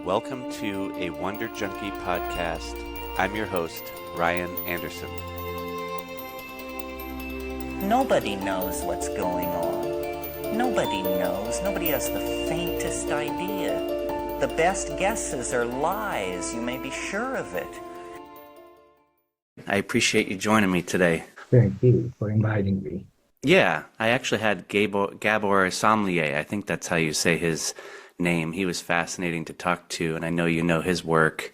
Welcome to a Wonder Junkie podcast. I'm your host, Ryan Anderson. Nobody knows what's going on. Nobody knows. Nobody has the faintest idea. The best guesses are lies. You may be sure of it. I appreciate you joining me today. Thank you for inviting me. Yeah, I actually had Gabor Sommelier. I think that's how you say his name. He was fascinating to talk to, and I know you know his work.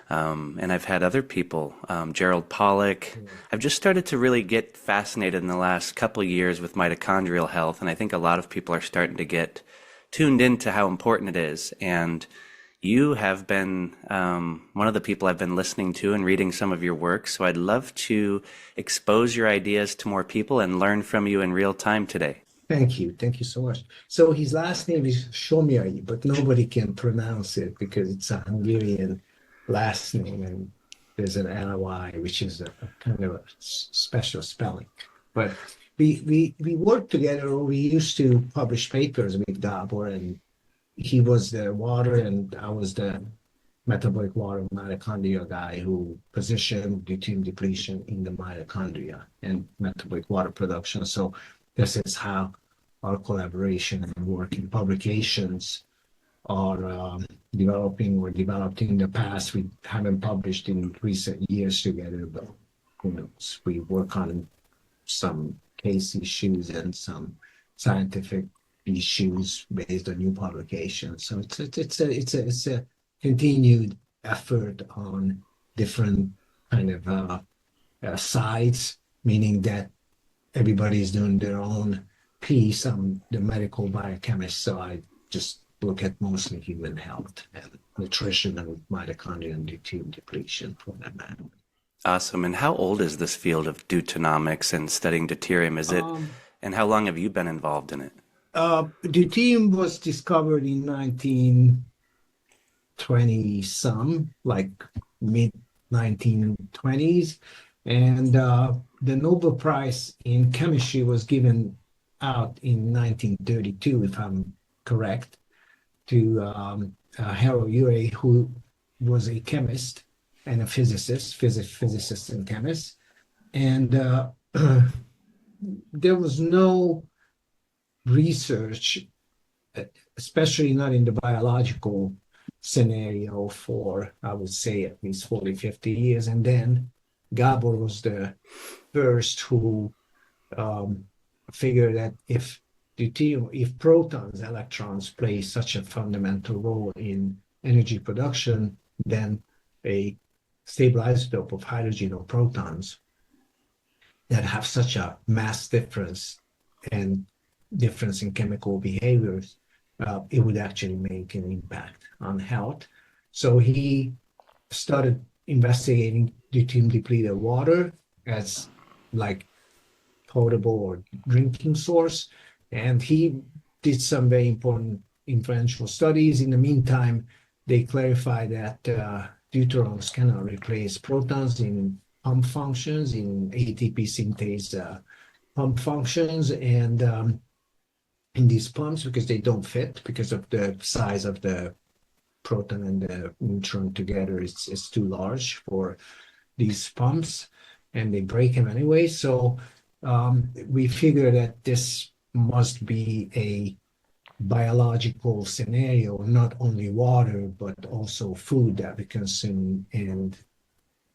And I've had other people, Gerald Pollack. I've just started to really get fascinated in the last couple of years with mitochondrial health, and I think a lot of people are starting to get tuned into how important it is. And you have been one of the people I've been listening to and reading some of your work, so I'd love to expose your ideas to more people and learn from you in real time today. Thank you. Thank you so much. So his last name is Somlyai, but nobody can pronounce it because it's a Hungarian last name, and there's an Ly, which is a kind of a special spelling. But we worked together, or we used to publish papers with Gabor, and he was the water and I was the metabolic water mitochondria guy who positioned deuterium depletion in the mitochondria and metabolic water production. So this is how our collaboration and work in publications are developing or developed in the past. We haven't published in recent years together, but who knows? We work on some case issues and some scientific issues based on new publications. So it's a continued effort on different kind of sides, meaning that everybody is doing their own piece. I'm the medical biochemist, so I just look at mostly human health and nutrition and mitochondria and deuterium depletion for that matter. Awesome. And how old is this field of deuteronomics and studying deuterium? Is it, and how long have you been involved in it? Deuterium was discovered in 1920 some, like mid 1920s. And the Nobel Prize in Chemistry was given out in 1932, if I'm correct, to Harbor-UCLA, who was a chemist and a physicist and chemist. And there was no research, especially not in the biological scenario, for, I would say, at least 40, 50 years. And then Gabor was the first who figured that if protons, electrons play such a fundamental role in energy production, then a stable isotope of hydrogen or protons that have such a mass difference and difference in chemical behaviors, it would actually make an impact on health. So he started investigating deuterium depleted water as like potable or drinking source, and he did some very important influential studies. In the meantime, they clarified that deuterons cannot replace protons in pump functions, in ATP synthase pump functions, and in these pumps, because they don't fit because of the size of the proton and the neutron together, it's too large for these pumps, and they break them anyway. So we figure that this must be a biological scenario, not only water, but also food that we consume, and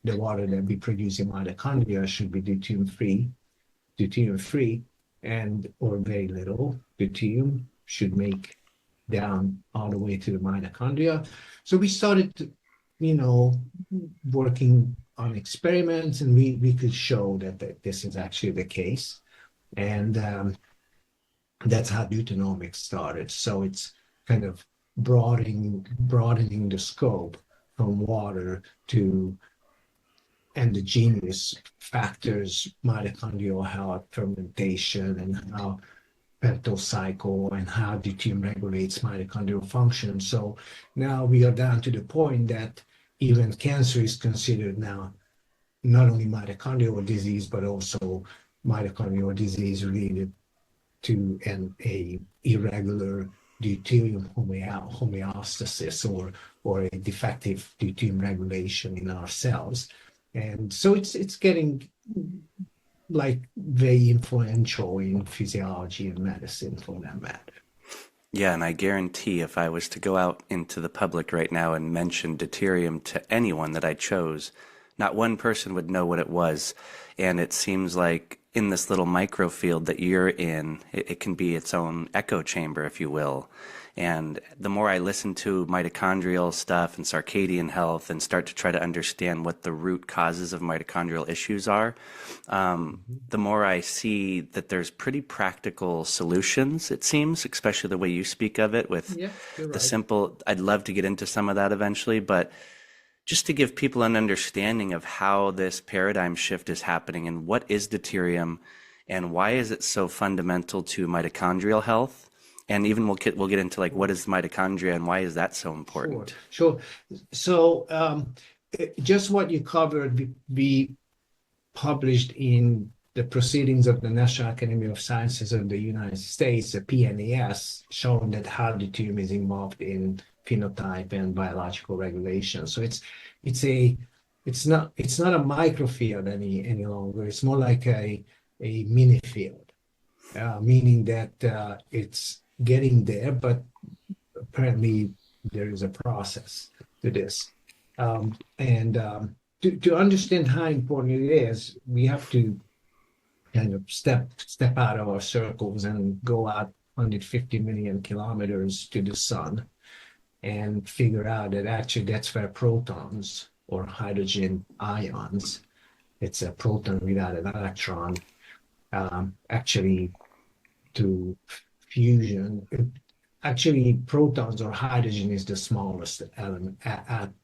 the water that we produce in mitochondria should be deuterium-free, and or very little deuterium should make down all the way to the mitochondria. So we started, working on experiments, and we could show that this is actually the case. And that's how deuteronomics started. So it's kind of broadening the scope from water to endogenous factors, mitochondrial health, fermentation, and how peptide cycle and how deuterium regulates mitochondrial function. So now we are down to the point that even cancer is considered now not only mitochondrial disease, but also mitochondrial disease related to a irregular deuterium homeostasis or a defective deuterium regulation in our cells. And so it's getting like very influential in physiology and medicine for that matter. Yeah, and I guarantee if I was to go out into the public right now and mention deuterium to anyone that I chose, not one person would know what it was. And it seems like in this little microfield that you're in, it can be its own echo chamber, if you will. And the more I listen to mitochondrial stuff and circadian health and start to try to understand what the root causes of mitochondrial issues are, the more I see that there's pretty practical solutions, it seems, especially the way you speak of it with the simple. I'd love to get into some of that eventually, but just to give people an understanding of how this paradigm shift is happening and what is deuterium and why is it so fundamental to mitochondrial health. And even we'll get into like what is mitochondria and why is that so important? Sure. So just what you covered, we published in the Proceedings of the National Academy of Sciences of the United States, the PNAS, showing that how deuterium is involved in phenotype and biological regulation. So it's not a microfield any longer. It's more like a mini field, meaning that it's getting there, but apparently there is a process to this. To understand how important it is, we have to kind of step out of our circles and go out 150 million kilometers to the sun and figure out that actually that's where protons or hydrogen ions, it's a proton without an electron, actually to fusion. Actually, protons or hydrogen is the smallest element,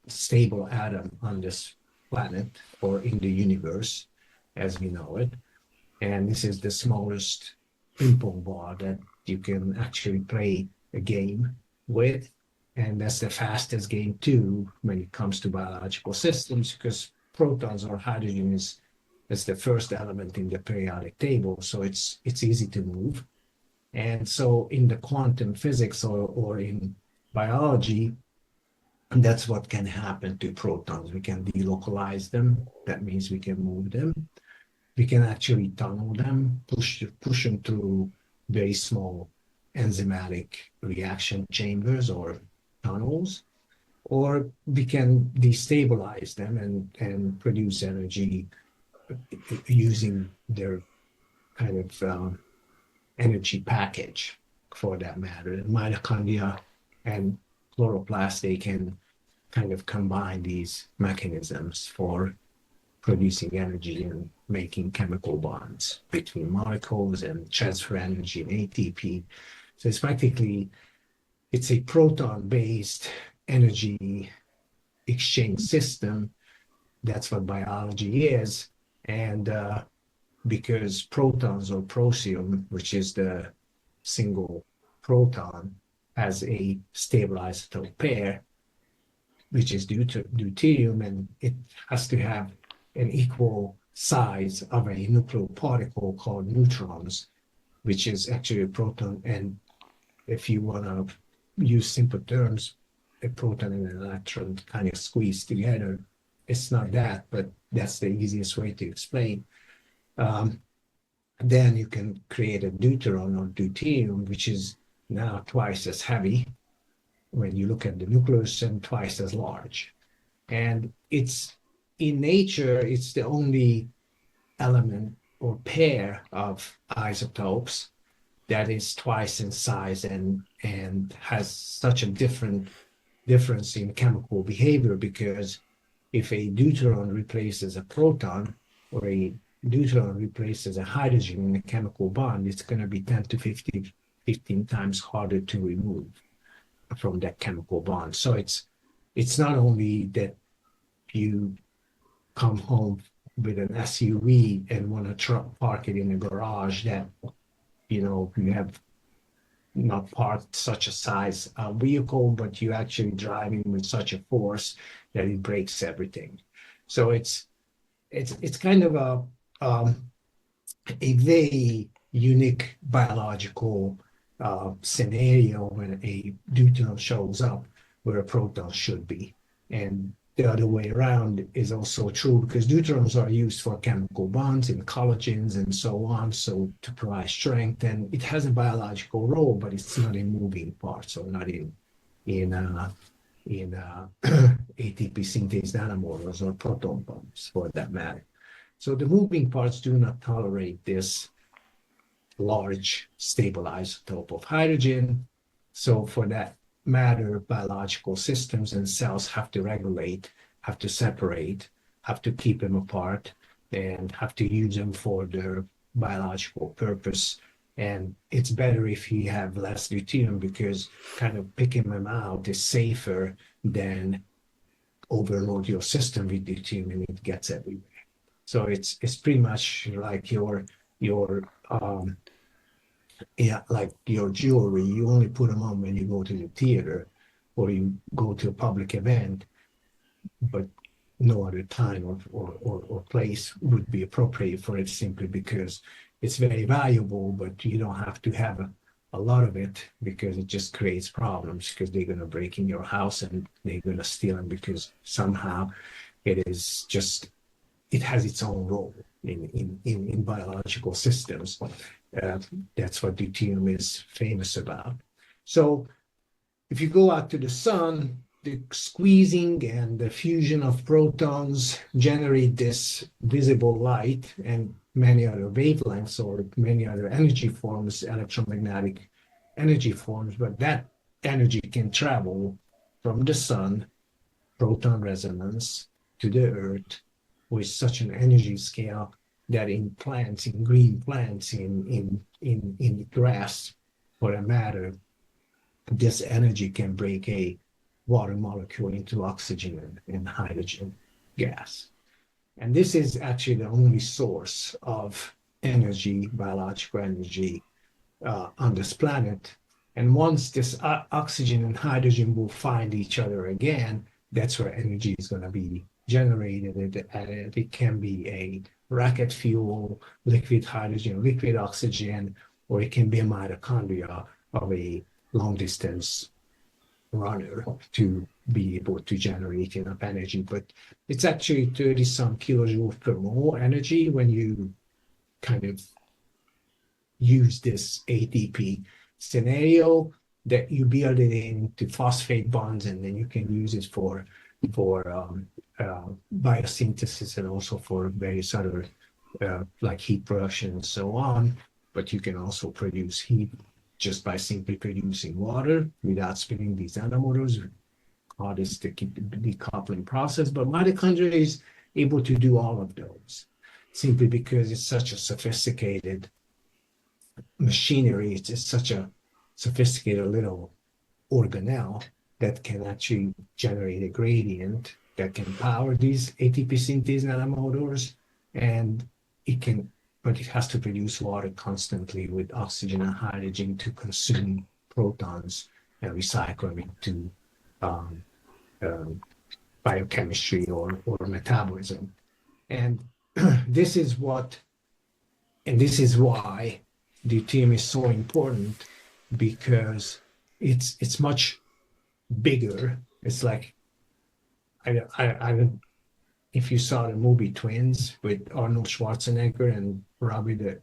stable atom on this planet or in the universe as we know it. And this is the smallest ping-pong ball that you can actually play a game with. And that's the fastest game too when it comes to biological systems, because protons or hydrogen is the first element in the periodic table. So it's easy to move. And so in the quantum physics or in biology, that's what can happen to protons. We can delocalize them. That means we can move them. We can actually tunnel them, push them through very small enzymatic reaction chambers or tunnels, or we can destabilize them and produce energy using their kind of energy package for that matter. And mitochondria and chloroplasts, they can kind of combine these mechanisms for producing energy and making chemical bonds between molecules and transfer energy and ATP. So it's a proton-based energy exchange system. That's what biology is. And because protons or prosium, which is the single proton, has a stable isotope pair, which is deuterium, and it has to have an equal size of a nucleoparticle called neutrons, which is actually a proton. And if you want to use simple terms, a proton and an electron kind of squeeze together. It's not that, but that's the easiest way to explain. Then you can create a deuteron or deuterium, which is now twice as heavy when you look at the nucleus and twice as large. And it's in nature, it's the only element or pair of isotopes that is twice in size and has such a difference in chemical behavior, because if a deuteron replaces a proton or a deuteron replaces a hydrogen in a chemical bond, it's going to be 10 to 15 times harder to remove from that chemical bond. So it's not only that you come home with an SUV and want to park it in a garage that, you have not parked such a size vehicle, but you're actually driving with such a force that it breaks everything. So it's kind of a very unique biological scenario when a deuterium shows up where a proton should be. And the other way around is also true because deuteriums are used for chemical bonds in collagens and so on, so to provide strength. And it has a biological role, but it's not in moving parts or not in ATP synthase nanomotors or proton pumps for that matter. So the moving parts do not tolerate this large stable isotope of hydrogen. So for that matter, biological systems and cells have to regulate, have to separate, have to keep them apart, and have to use them for their biological purpose. And it's better if you have less deuterium because kind of picking them out is safer than overload your system with deuterium and it gets everywhere. So it's pretty much like your like your jewelry. You only put them on when you go to the theater or you go to a public event, but no other time or place would be appropriate for it simply because it's very valuable, but you don't have to have a lot of it because it just creates problems because they're going to break in your house and they're going to steal them because somehow it is just, it has its own role in biological systems. That's what deuterium is famous about. So if you go out to the sun, the squeezing and the fusion of protons generate this visible light and many other wavelengths or many other energy forms, electromagnetic energy forms, but that energy can travel from the sun, proton resonance, to the earth with such an energy scale that in plants, in green plants, in grass, for that matter, this energy can break a water molecule into oxygen and hydrogen gas. And this is actually the only source of energy, biological energy, on this planet. And once this oxygen and hydrogen will find each other again, that's where energy is going to be generated. It can be a rocket fuel, liquid hydrogen, liquid oxygen, or it can be a mitochondria of a long distance runner to be able to generate enough energy. But it's actually 30 some kilojoules per mole energy when you kind of use this ATP scenario that you build it into phosphate bonds, and then you can use it for biosynthesis and also for various other like heat production and so on. But you can also produce heat just by simply producing water without spinning these nanomotors. Hardest to keep the decoupling process, but mitochondria is able to do all of those simply because it's such a sophisticated machinery. It's just such a sophisticated little organelle that can actually generate a gradient that can power these ATP synthase nanomotors, and it can, but it has to produce water constantly with oxygen and hydrogen to consume protons and recycle them into biochemistry or metabolism. And this is why deuterium is so important, because it's much bigger. It's like, I don't, if you saw the movie Twins with Arnold Schwarzenegger and the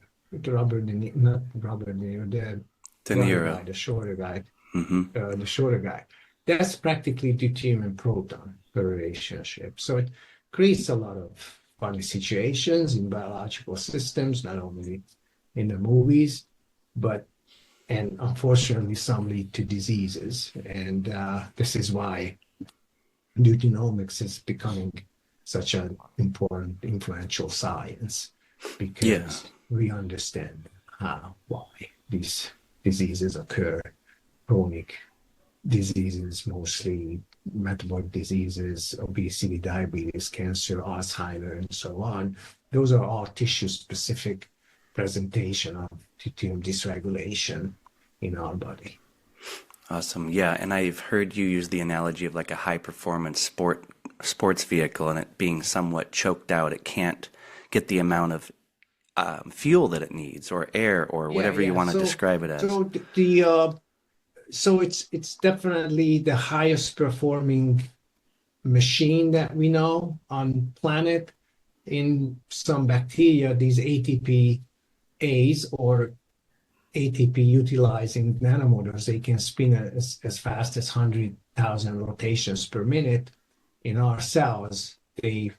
shorter guy, the shorter guy. That's practically deuterium and proton relationship. So it creates a lot of funny situations in biological systems, not only in the movies, and unfortunately some lead to diseases. And this is why deuteronomics is becoming such an important, influential science, because we understand why these diseases occur, chronic diseases, mostly metabolic diseases, obesity, diabetes, cancer, Alzheimer, and so on. Those are all tissue-specific presentation of deuterium dysregulation in our body. Awesome. Yeah, and I've heard you use the analogy of like a high-performance sports vehicle and it being somewhat choked out. It can't get the amount of fuel that it needs, or air, or whatever you want to describe it as. So it's definitely the highest performing machine that we know on planet. In some bacteria, these ATPase or ATP utilizing nanomotors, they can spin as fast as 100,000 rotations per minute. In our cells, they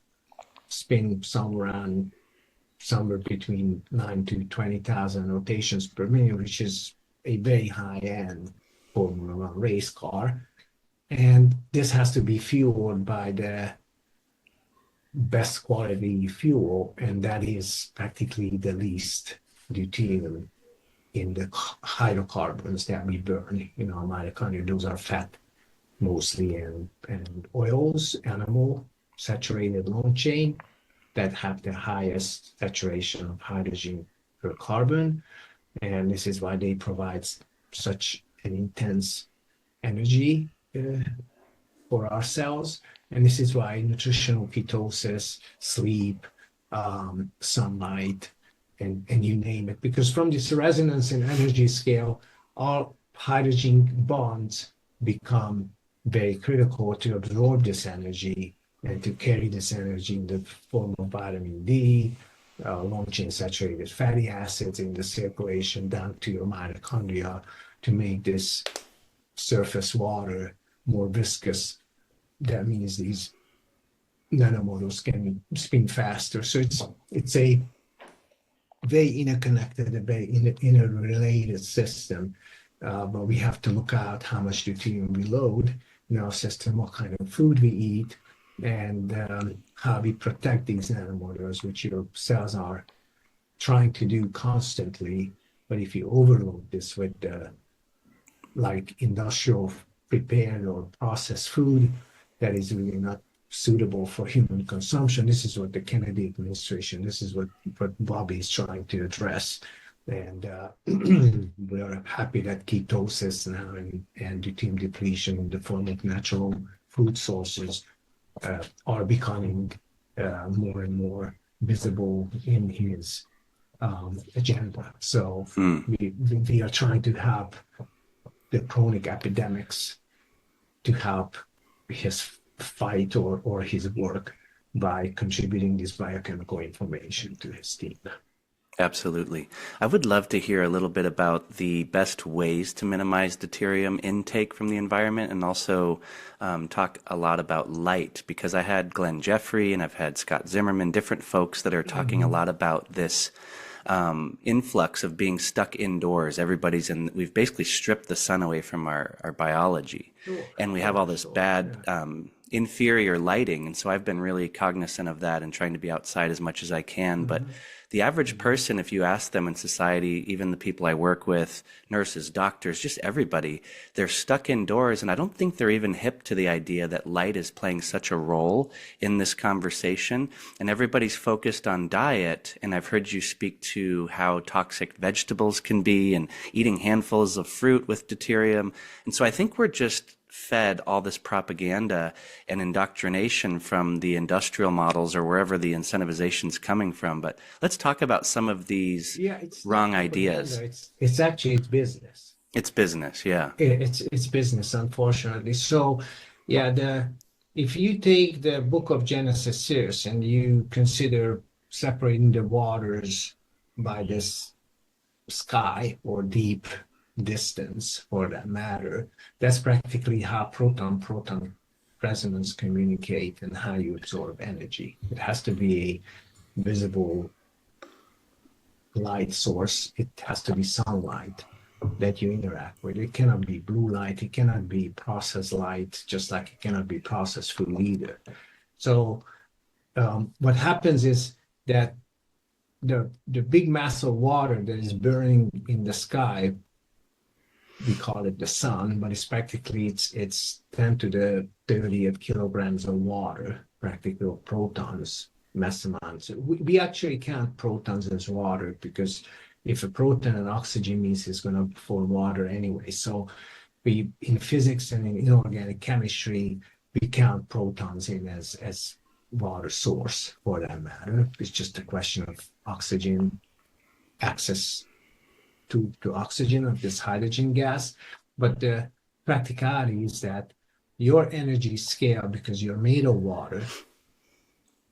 spin somewhere between 9 to 20,000 rotations per minute, which is a very high-end Formula One race car. And this has to be fueled by the best quality fuel, and that is practically the least deuterium in the hydrocarbons that we burn in our mitochondria. Those are fat mostly, and oils, animal saturated long chain, that have the highest saturation of hydrogen per carbon. And this is why they provide such an intense energy for our cells. And this is why nutritional ketosis, sleep, sunlight, and you name it. Because from this resonance and energy scale, all hydrogen bonds become very critical to absorb this energy and to carry this energy in the form of vitamin D, long-chain saturated fatty acids in the circulation down to your mitochondria to make this surface water more viscous. That means these nanomotors can spin faster. So it's a very interconnected, a very interrelated system. But we have to look out how much deuterium we load in our system, what kind of food we eat, and how we protect these nanomotors, which your cells are trying to do constantly. But if you overload this with like industrial prepared or processed food that is really not suitable for human consumption, this is what the Kennedy administration, this is what Bobby is trying to address. And we are happy that ketosis now and deuterium depletion in the form of natural food sources are becoming more and more visible in his agenda. So we are trying to help the chronic epidemics to help his fight or his work by contributing this biochemical information to his team. Absolutely. I would love to hear a little bit about the best ways to minimize deuterium intake from the environment, and also talk a lot about light, because I had Glenn Jeffrey and I've had Scott Zimmerman, different folks that are talking a lot about this influx of being stuck indoors. We've basically stripped the sun away from our biology. Sure. And we have all this bad inferior lighting. And so I've been really cognizant of that and trying to be outside as much as I can. But the average person, if you ask them in society, even the people I work with, nurses, doctors, just everybody, they're stuck indoors. And I don't think they're even hip to the idea that light is playing such a role in this conversation. And everybody's focused on diet. And I've heard you speak to how toxic vegetables can be, and eating handfuls of fruit with deuterium. And so I think we're just fed all this propaganda and indoctrination from the industrial models or wherever the incentivization is coming from. But let's talk about some of these wrong ideas. It's actually business. It's business, yeah. It's business, unfortunately. So, if you take the book of Genesis serious and you consider separating the waters by this sky or deep distance, for that matter, that's practically how proton resonance communicate and how you absorb energy. It has to be a visible light source. It has to be sunlight that you interact with. It cannot be blue light. It cannot be processed light, just like it cannot be processed food either. So what happens is that the big mass of water that is burning in the sky, we call it the sun, but it's practically it's 10 to the 30th kilograms of water, practically, of protons, mass amounts. We actually count protons as water, because if a proton and oxygen means it's going to form water anyway. So we, in physics and in inorganic chemistry, we count protons in as water source, for that matter. It's just a question of oxygen access to oxygen of this hydrogen gas. But the practicality is that your energy scale, because you're made of water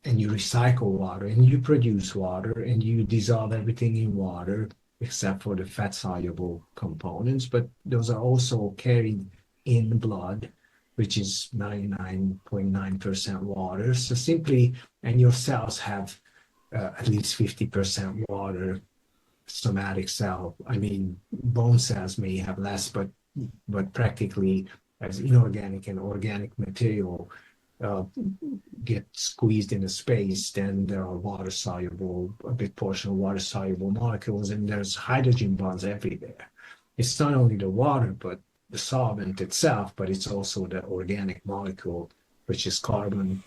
and you recycle water and you produce water and you dissolve everything in water except for the fat soluble components, but those are also carried in blood, which is 99.9% water. So simply, and your cells have at least 50% water. Somatic cell, I mean, bone cells may have less, but practically as inorganic and organic material get squeezed into space, then there are water soluble, a big portion of water soluble molecules, and there's hydrogen bonds everywhere. It's not only the water, but the solvent itself, but it's also the organic molecule, which is carbon,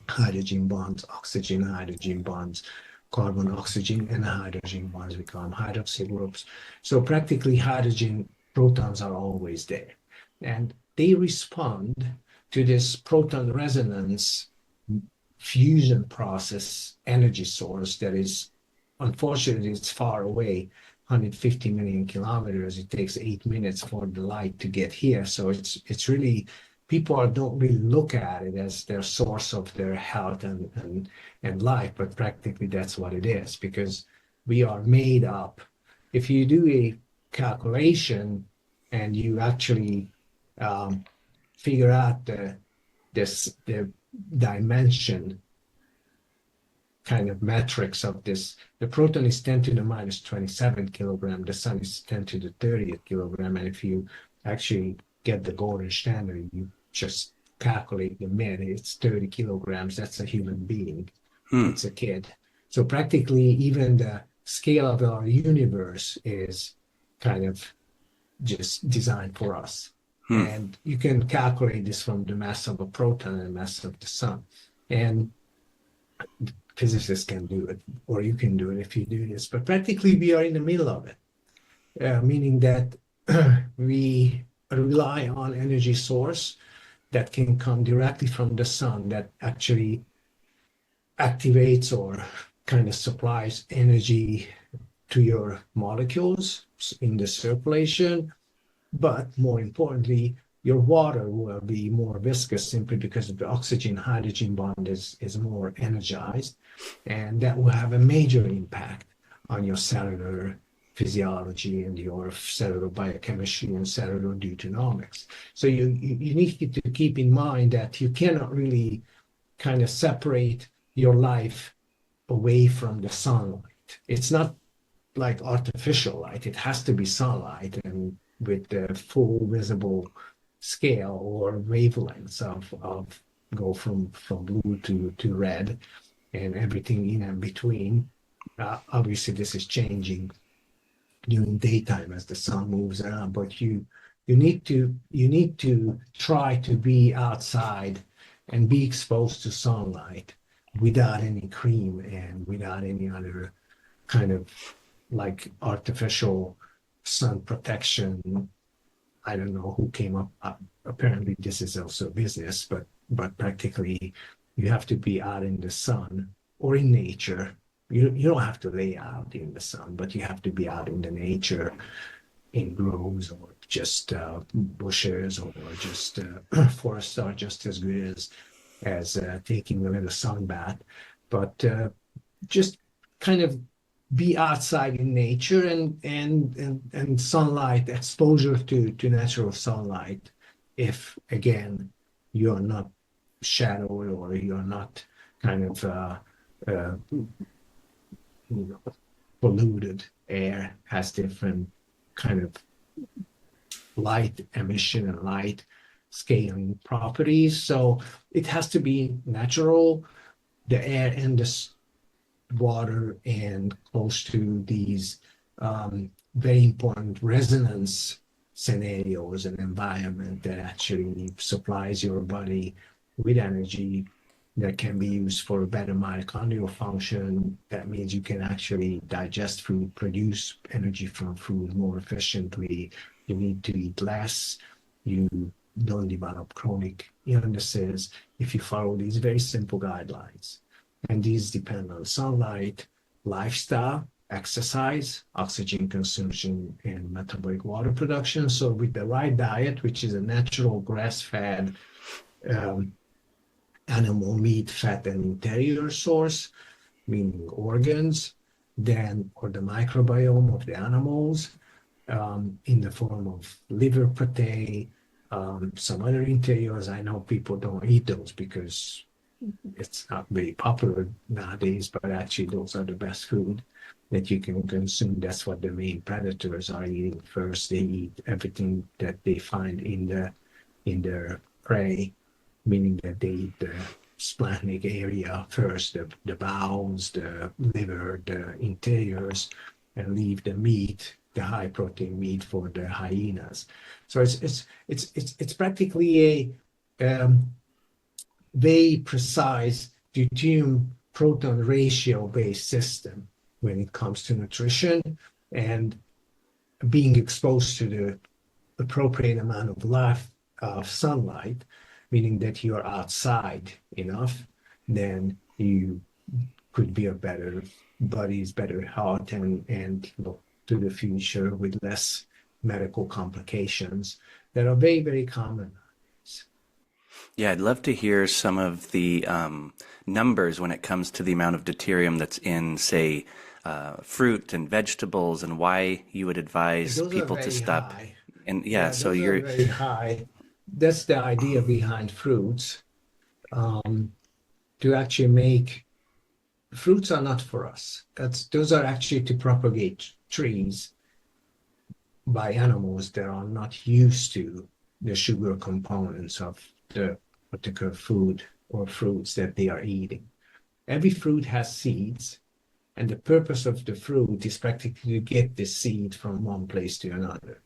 hydrogen bonds, oxygen, hydrogen bonds, carbon, oxygen, and hydrogen bonds. We call them hydroxyl groups. So practically hydrogen protons are always there. And they respond to this proton resonance fusion process energy source that is, unfortunately, it's far away, 150 million kilometers. It takes 8 minutes for the light to get here. So it's really, people don't really look at it as their source of their health and life, but practically that's what it is, because we are made up. If you do a calculation and you actually figure out the dimension kind of metrics of this, the proton is 10 to the minus 27 kilogram, the sun is 10 to the 30th kilogram, and if you actually get the golden standard, you just calculate the mid, it's 30 kilograms, that's a human being, it's a kid. So practically even the scale of our universe is kind of just designed for us. And you can calculate this from the mass of a proton and mass of the sun. And physicists can do it, or you can do it if you do this. But practically we are in the middle of it, meaning that we rely on energy source that can come directly from the sun that actually activates or kind of supplies energy to your molecules in the circulation. But more importantly, your water will be more viscous simply because the oxygen-hydrogen bond is more energized, and that will have a major impact on your cellular physiology and your cellular biochemistry and cellular deuteronomics. So you need to keep in mind that you cannot really kind of separate your life away from the sunlight. It's not like artificial light. It has to be sunlight, and with the full visible scale or wavelengths of go from blue to red and everything in and between. Obviously, this is changing during daytime as the sun moves around, but you need to try to be outside and be exposed to sunlight without any cream and without any other kind of like artificial sun protection. I don't know who came up. Apparently this is also business, but practically you have to be out in the sun or in nature. You don't have to lay out in the sun, but you have to be out in the nature, in groves or just bushes or just forests are just as good as taking a little sun bath. But just kind of be outside in nature and sunlight, exposure to natural sunlight. If again you're not shadowed or you're not kind of polluted air, has different kind of light emission and light scaling properties. So it has to be natural, the air and the water, and close to these very important resonance scenarios and environment that actually supplies your body with energy that can be used for better mitochondrial function. That means you can actually digest food, produce energy from food more efficiently. You need to eat less. You don't develop chronic illnesses if you follow these very simple guidelines. And these depend on sunlight, lifestyle, exercise, oxygen consumption, and metabolic water production. So with the right diet, which is a natural grass-fed animal meat, fat, and interior source, meaning organs, then or the microbiome of the animals in the form of liver protein, some other interiors. I know people don't eat those because it's not very popular nowadays, but actually those are the best food that you can consume. That's what the main predators are eating first. They eat everything that they find in their prey, meaning that they eat the splanchnic area first, the bowels, the liver, the interiors, and leave the meat, the high protein meat, for the hyenas. So it's practically a very precise deuterium proton ratio based system when it comes to nutrition, and being exposed to the appropriate amount of life of sunlight, meaning that you are outside enough, then you could be a better bodies, better health, and look to the future with less medical complications that are very, very common. Yeah, I'd love to hear some of the numbers when it comes to the amount of deuterium that's in, say, fruit and vegetables, and why you would advise Those people are to very stop. high. And yeah, so those you're are very high. That's the idea behind fruits, to actually make fruits are not for us. Those are actually to propagate trees by animals that are not used to the sugar components of the particular food or fruits that they are eating. Every fruit has seeds, and the purpose of the fruit is practically to get the seed from one place to another.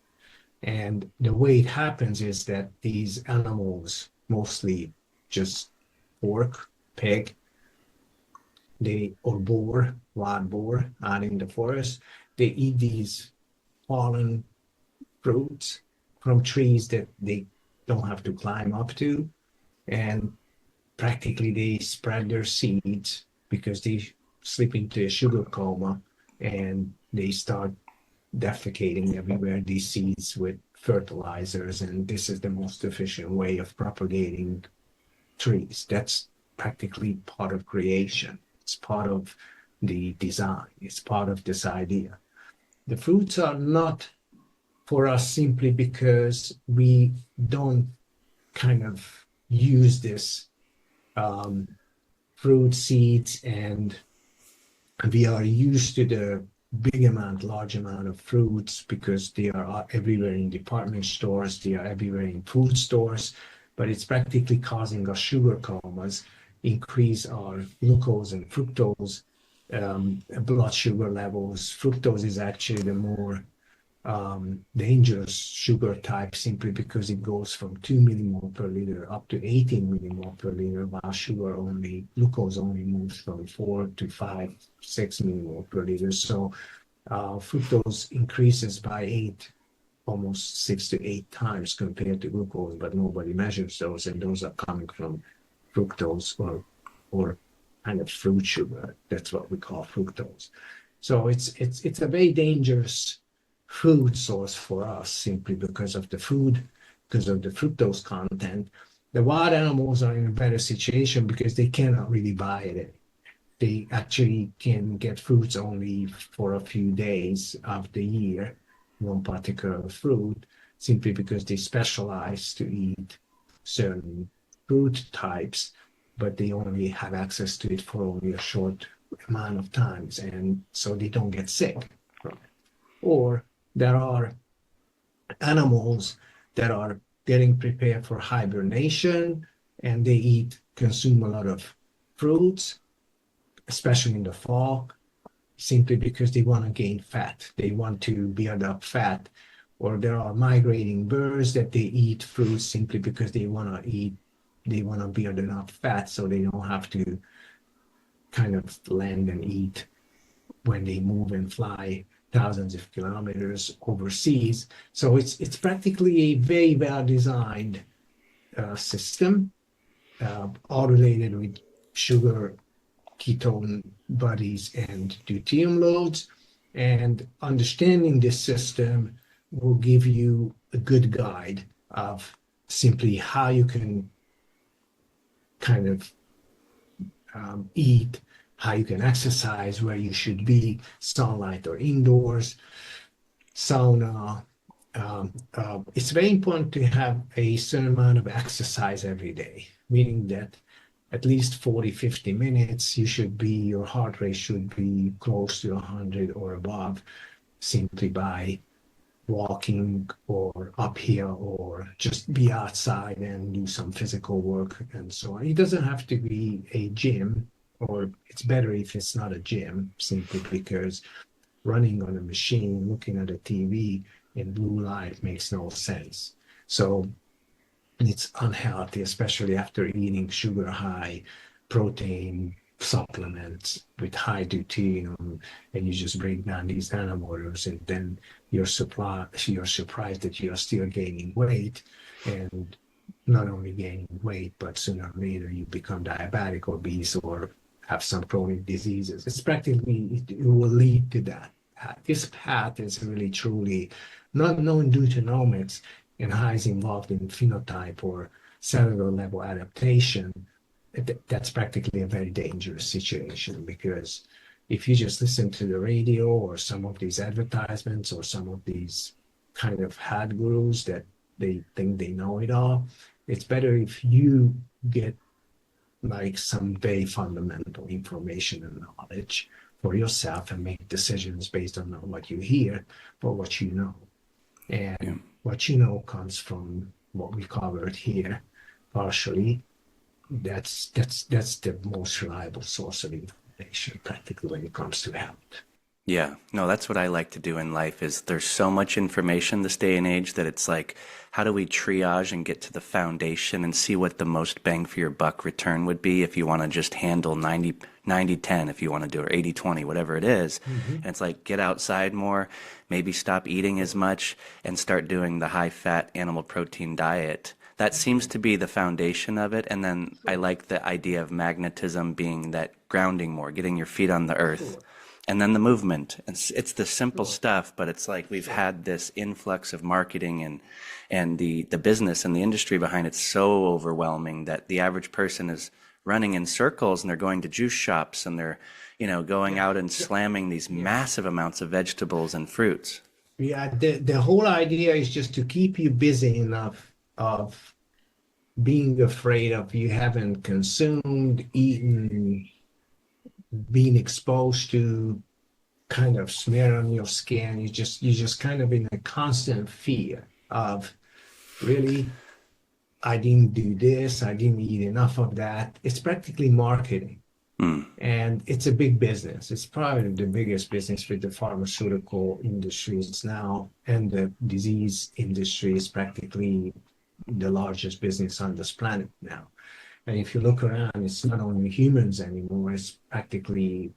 And the way it happens is that these animals, mostly just pork, pig, or boar, wild boar out in the forest, they eat these fallen fruits from trees that they don't have to climb up to. And practically they spread their seeds because they slip into a sugar coma, and they start defecating everywhere these seeds with fertilizers. And this is the most efficient way of propagating trees. That's practically part of creation. It's part of the design. It's part of this idea. The fruits are not for us simply because we don't kind of use this fruit seeds, and we are used to the large amount of fruits because they are everywhere in department stores, they are everywhere in food stores, but it's practically causing us sugar comas, increase our glucose and fructose blood sugar levels. Fructose is actually the more dangerous sugar type, simply because it goes from 2 millimole per liter up to 18 millimole per liter, while glucose only moves from 4 to 5, 6 millimole per liter. So fructose increases by almost 6 to 8 times compared to glucose, but nobody measures those, and those are coming from fructose or kind of fruit sugar. That's what we call fructose. So it's a very dangerous food source for us, simply because of the fructose content. The wild animals are in a better situation because they cannot really buy it. They actually can get fruits only for a few days of the year, one particular fruit, simply because they specialize to eat certain fruit types, but they only have access to it for only a short amount of times, and so they don't get sick from it. Or there are animals that are getting prepared for hibernation, and they consume a lot of fruits, especially in the fall, simply because they want to gain fat. They want to build up fat. Or there are migrating birds that they eat fruits simply because they want to build enough fat so they don't have to kind of land and eat when they move and fly thousands of kilometers overseas. So it's practically a very well designed system, all related with sugar, ketone bodies, and deuterium loads. And understanding this system will give you a good guide of simply how you can kind of eat, how you can exercise, where you should be, sunlight or indoors, sauna. It's very important to have a certain amount of exercise every day, meaning that at least 40, 50 minutes, your heart rate should be close to 100 or above, simply by walking or uphill or just be outside and do some physical work and so on. It doesn't have to be a gym, or it's better if it's not a gym, simply because running on a machine, looking at a TV in blue light makes no sense. So it's unhealthy, especially after eating sugar high protein supplements with high deuterium, and you just break down these nanomotors, and then you're surprised that you're still gaining weight, and not only gaining weight, but sooner or later you become diabetic, obese, or have some chronic diseases. It will lead to that. This path is really truly not known deuteronomics and how it's involved in phenotype or cellular level adaptation. That's practically a very dangerous situation, because if you just listen to the radio or some of these advertisements or some of these kind of head gurus that they think they know it all, it's better if you get like some very fundamental information and knowledge for yourself and make decisions based on not what you hear, but what you know. And what you know comes from what we covered here partially. That's the most reliable source of information, practically, when it comes to health. Yeah, no, that's what I like to do in life. Is there's so much information this day and age that it's like, how do we triage and get to the foundation and see what the most bang for your buck return would be if you want to just handle 90-10, if you want to do, or 80-20, whatever it is. And it's like, get outside more, maybe stop eating as much, and start doing the high-fat animal protein diet. That seems to be the foundation of it. And then I like the idea of magnetism being that grounding more, getting your feet on the earth. And then the movement. It's the simple stuff, but it's like we've had this influx of marketing and the business and the industry behind it so overwhelming that the average person is running in circles, and they're going to juice shops, and they're, going out and slamming these massive amounts of vegetables and fruits. Yeah, the whole idea is just to keep you busy enough of being afraid of you haven't consumed, eaten, being exposed to kind of smear on your skin. You're just kind of in a constant fear of, really, I didn't do this, I didn't eat enough of that. It's practically marketing. And it's a big business. It's probably the biggest business with the pharmaceutical industries now, and the disease industry is practically the largest business on this planet now. And if you look around, it's not only humans anymore, it's practically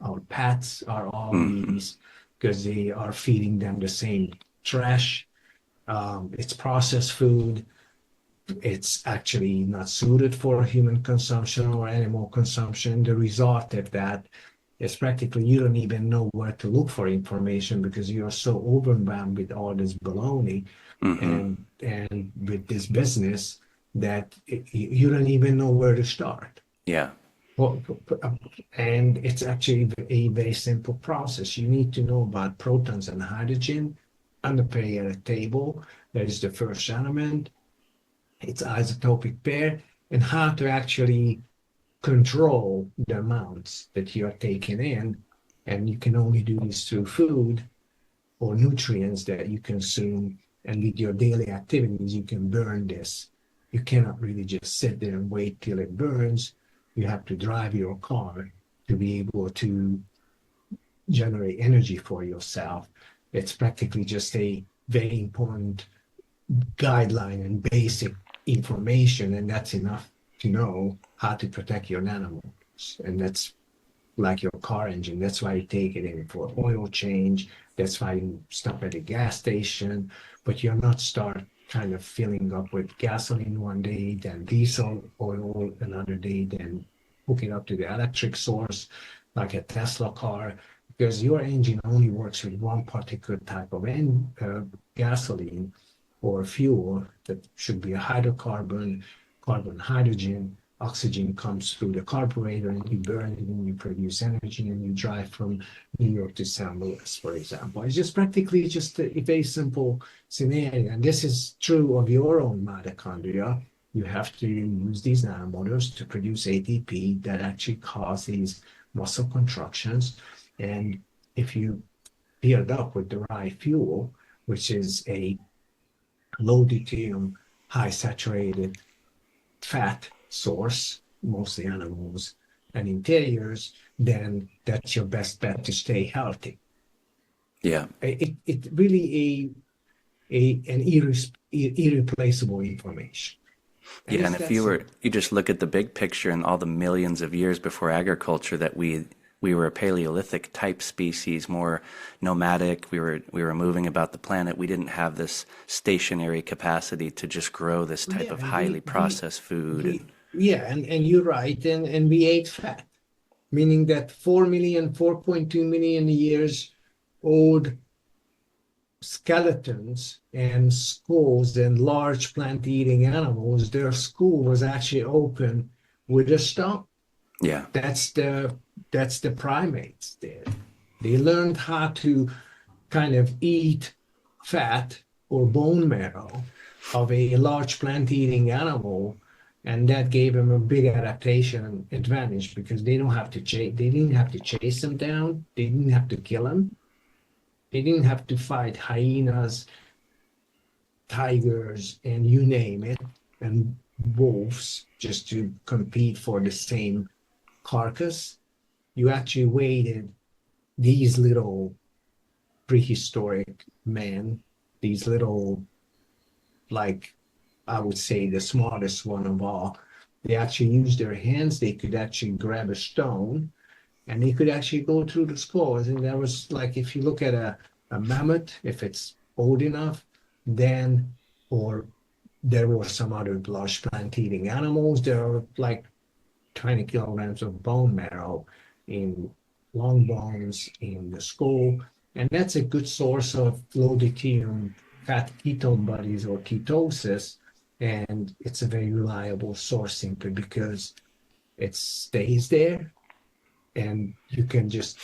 our pets are all these, because they are feeding them the same trash. It's processed food. It's actually not suited for human consumption or animal consumption. The result of that is practically you don't even know where to look for information, because you are so overwhelmed with all this baloney and with this business that you don't even know where to start. Yeah. And it's actually a very simple process. You need to know about protons and hydrogen on the periodic table. That is the first element. Its isotopic pair, and how to actually control the amounts that you are taking in. And you can only do this through food or nutrients that you consume, and with your daily activities you can burn this. You cannot really just sit there and wait till it burns. You have to drive your car to be able to generate energy for yourself. It's practically just a very important guideline and basic information, and that's enough to know how to protect your nanomotors. And that's like your car engine. That's why you take it in for oil change. That's why you stop at a gas station, but you're not start kind of filling up with gasoline one day, then diesel oil another day, then hook it up to the electric source like a Tesla car. because your engine only works with one particular type of gasoline or fuel that should be a hydrocarbon, carbon, hydrogen. Oxygen comes through the carburetor and you burn it and you produce energy and you drive from New York to St. Louis, for example. It's just practically just a very simple scenario. And this is true of your own mitochondria. You have to use these nanomotors to produce ATP that actually cause these muscle contractions. And if you pair it up with the right fuel, which is a low deuterium, high saturated fat source, mostly animals and interiors, then that's your best bet to stay healthy. Yeah. It really an irreplaceable information. Yeah, and if you just look at the big picture and all the millions of years before agriculture that we were a Paleolithic type species, more nomadic. We were moving about the planet. We didn't have this stationary capacity to just grow this type of highly processed food. And you're right. And we ate fat, meaning that 4.2 million years old skeletons and skulls and large plant-eating animals, their skull was actually open with a stone. Yeah. That's the primates there. They learned how to kind of eat fat or bone marrow of a large plant-eating animal, and that gave them a big adaptation advantage because they didn't have to chase them down. They didn't have to kill them. They didn't have to fight hyenas, tigers, and you name it, and wolves just to compete for the same carcass. You actually waited these little prehistoric men, these little, like, I would say the smartest one of all. They actually used their hands. They could actually grab a stone and they could actually go through the skulls. And that was like, if you look at a mammoth, if it's old enough, then, or there were some other large plant-eating animals, there are like 20 kilograms of bone marrow in long bones in the skull. And that's a good source of low deuterium fat ketone bodies or ketosis. And it's a very reliable source simply because it stays there. And you can just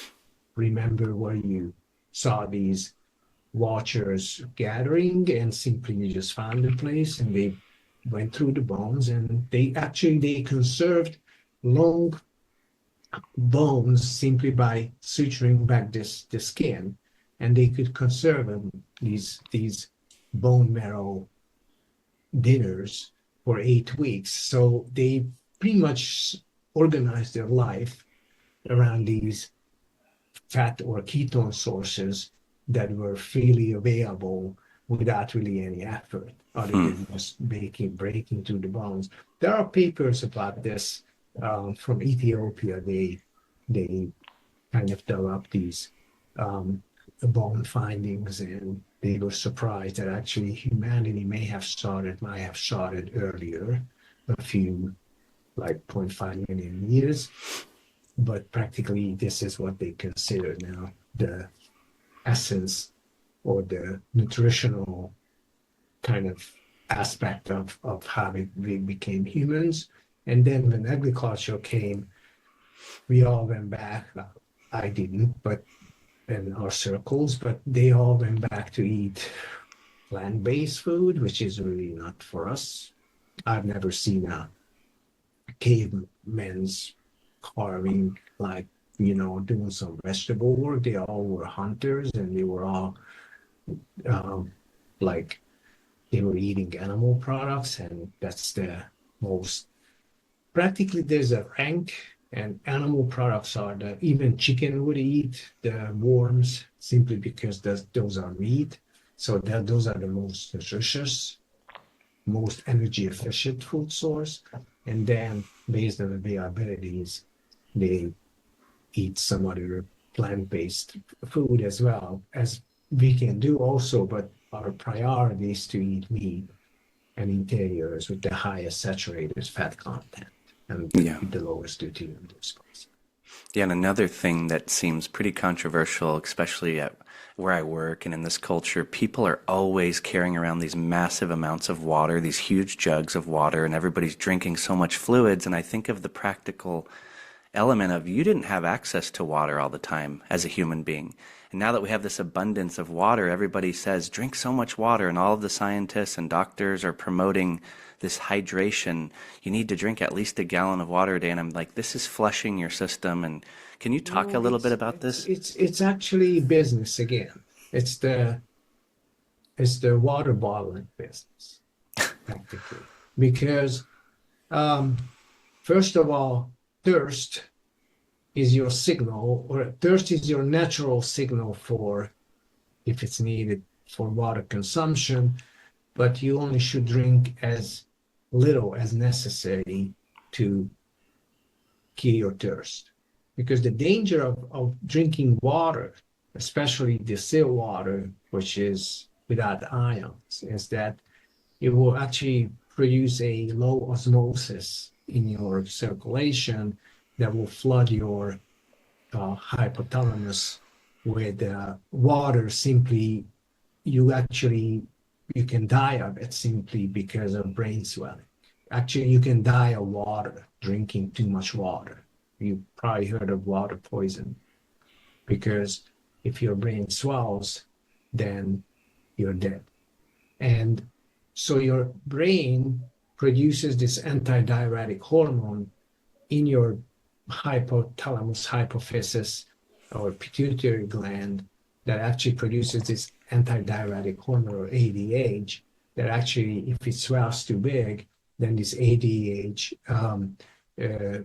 remember where you saw these watchers gathering, and simply you just found the place and they went through the bones, and they conserved long bones simply by suturing back the skin, and they could conserve them, these bone marrow dinners for 8 weeks. So they pretty much organized their life around these fat or ketone sources that were freely available without really any effort other than just breaking through the bones. There are papers about this from Ethiopia. They kind of developed these bone findings, and they were surprised that actually humanity might have started earlier, a few, like 0.5 million years. But practically this is what they consider now the essence or the nutritional kind of aspect of how we became humans. And then when agriculture came, we all went back. I didn't, but in our circles, but they all went back to eat plant-based food, which is really not for us. I've never seen a caveman's carving, like, doing some vegetable work. They all were hunters, and they were all like they were eating animal products, and that's the most practically there's a rank, and animal products are even chicken would eat the worms simply because those are meat. So those are the most nutritious, most energy efficient food source. And then based on availabilities, they eat some other plant-based food as well, as we can do also, but our priority is to eat meat and interiors with the highest saturated fat content and the lowest deuterium disposal. Yeah, and another thing that seems pretty controversial, especially at where I work and in this culture, people are always carrying around these massive amounts of water, these huge jugs of water, and everybody's drinking so much fluids. And I think of the practical element of you didn't have access to water all the time as a human being. And now that we have this abundance of water, everybody says, drink so much water. And all of the scientists and doctors are promoting this hydration. You need to drink at least a gallon of water a day. And I'm like, this is flushing your system. And can you talk a little bit about this? It's actually business again. It's the water bottling business, practically. Because first of all, thirst is your signal, or thirst is your natural signal for if it's needed for water consumption, but you only should drink as little as necessary to kill your thirst. Because the danger of drinking water, especially distilled water, which is without ions, is that it will actually produce a low osmosis in your circulation that will flood your hypothalamus with water. Simply, you can die of it simply because of brain swelling. Actually, you can die of water, drinking too much water. You probably heard of water poison, because if your brain swells, then you're dead. And so your brain produces this antidiuretic hormone in your hypothalamus, hypophysis, or pituitary gland that actually produces this antidiuretic hormone, or ADH, that actually, if it swells too big, then this ADH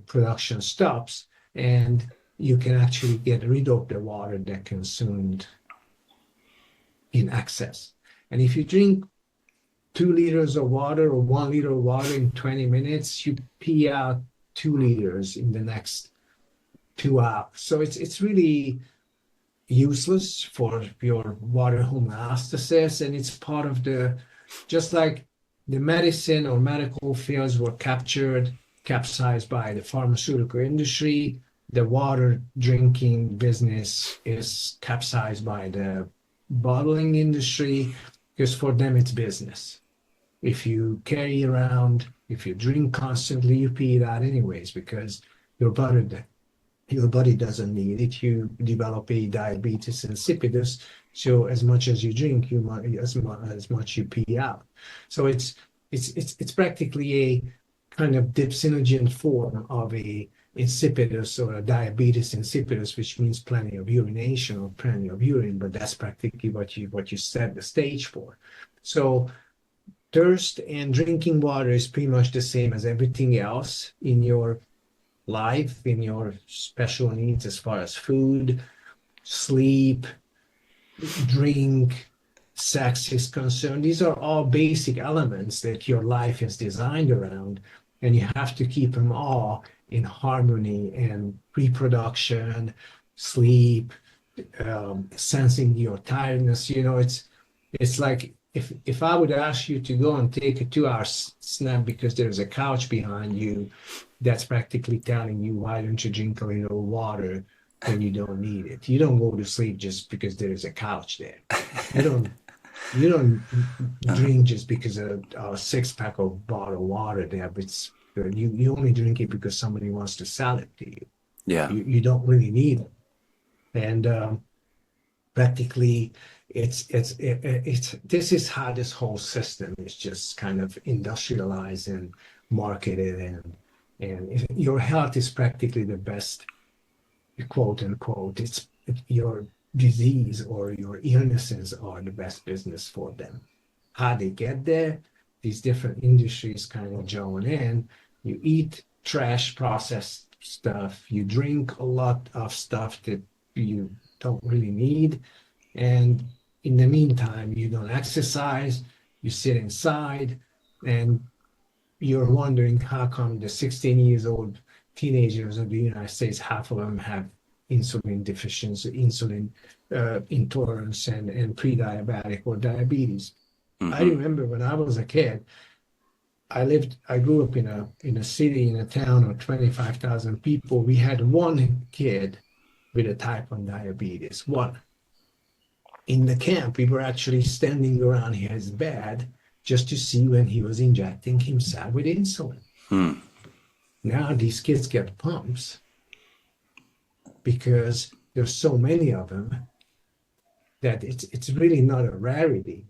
production stops, and you can actually get rid of the water that consumed in excess. And if you drink 2 liters of water or 1 liter of water in 20 minutes, you pee out 2 liters in the next 2 hours. So it's really useless for your water homeostasis, and it's part of just like the medicine or medical fields were capsized by the pharmaceutical industry, the water drinking business is capsized by the bottling industry, because for them it's business. If you carry around, if you drink constantly, you pee it out anyways, because your body doesn't need it. You develop a diabetes insipidus. So as much as you drink, as much you pee out. So it's practically a kind of dipsinogen form of a insipidus, or a diabetes insipidus, which means plenty of urination or plenty of urine, but that's practically what you set the stage for. So thirst and drinking water is pretty much the same as everything else in your life, in your special needs, as far as food, sleep, drink, sex is concerned. These are all basic elements that your life is designed around, and you have to keep them all in harmony. And reproduction, sleep, sensing your tiredness, it's like if I would ask you to go and take a 2-hour snap because there's a couch behind you, that's practically telling you, why don't you drink a little water when you don't need it? You don't go to sleep just because there's a couch there. You don't drink just because of a 6-pack of bottled water there, but you only drink it because somebody wants to sell it to you. Yeah. You don't really need it. And practically, this is how this whole system is just kind of industrialized and marketed, and your health is practically the best, quote unquote. It's your disease or your illnesses are the best business for them. How they get there, these different industries kind of join in. You eat trash, processed stuff. You drink a lot of stuff that you don't really need. And in the meantime, you don't exercise, you sit inside, and you're wondering how come the 16 years old teenagers of the United States, half of them have insulin deficiency, insulin intolerance, and pre-diabetic or diabetes. Mm-hmm. I remember when I was a kid, I grew up in a city, in a town of 25,000 people. We had one kid with a type 1 diabetes, one. In the camp, we were actually standing around his bed just to see when he was injecting himself with insulin. Now these kids get pumps because there's so many of them that it's really not a rarity.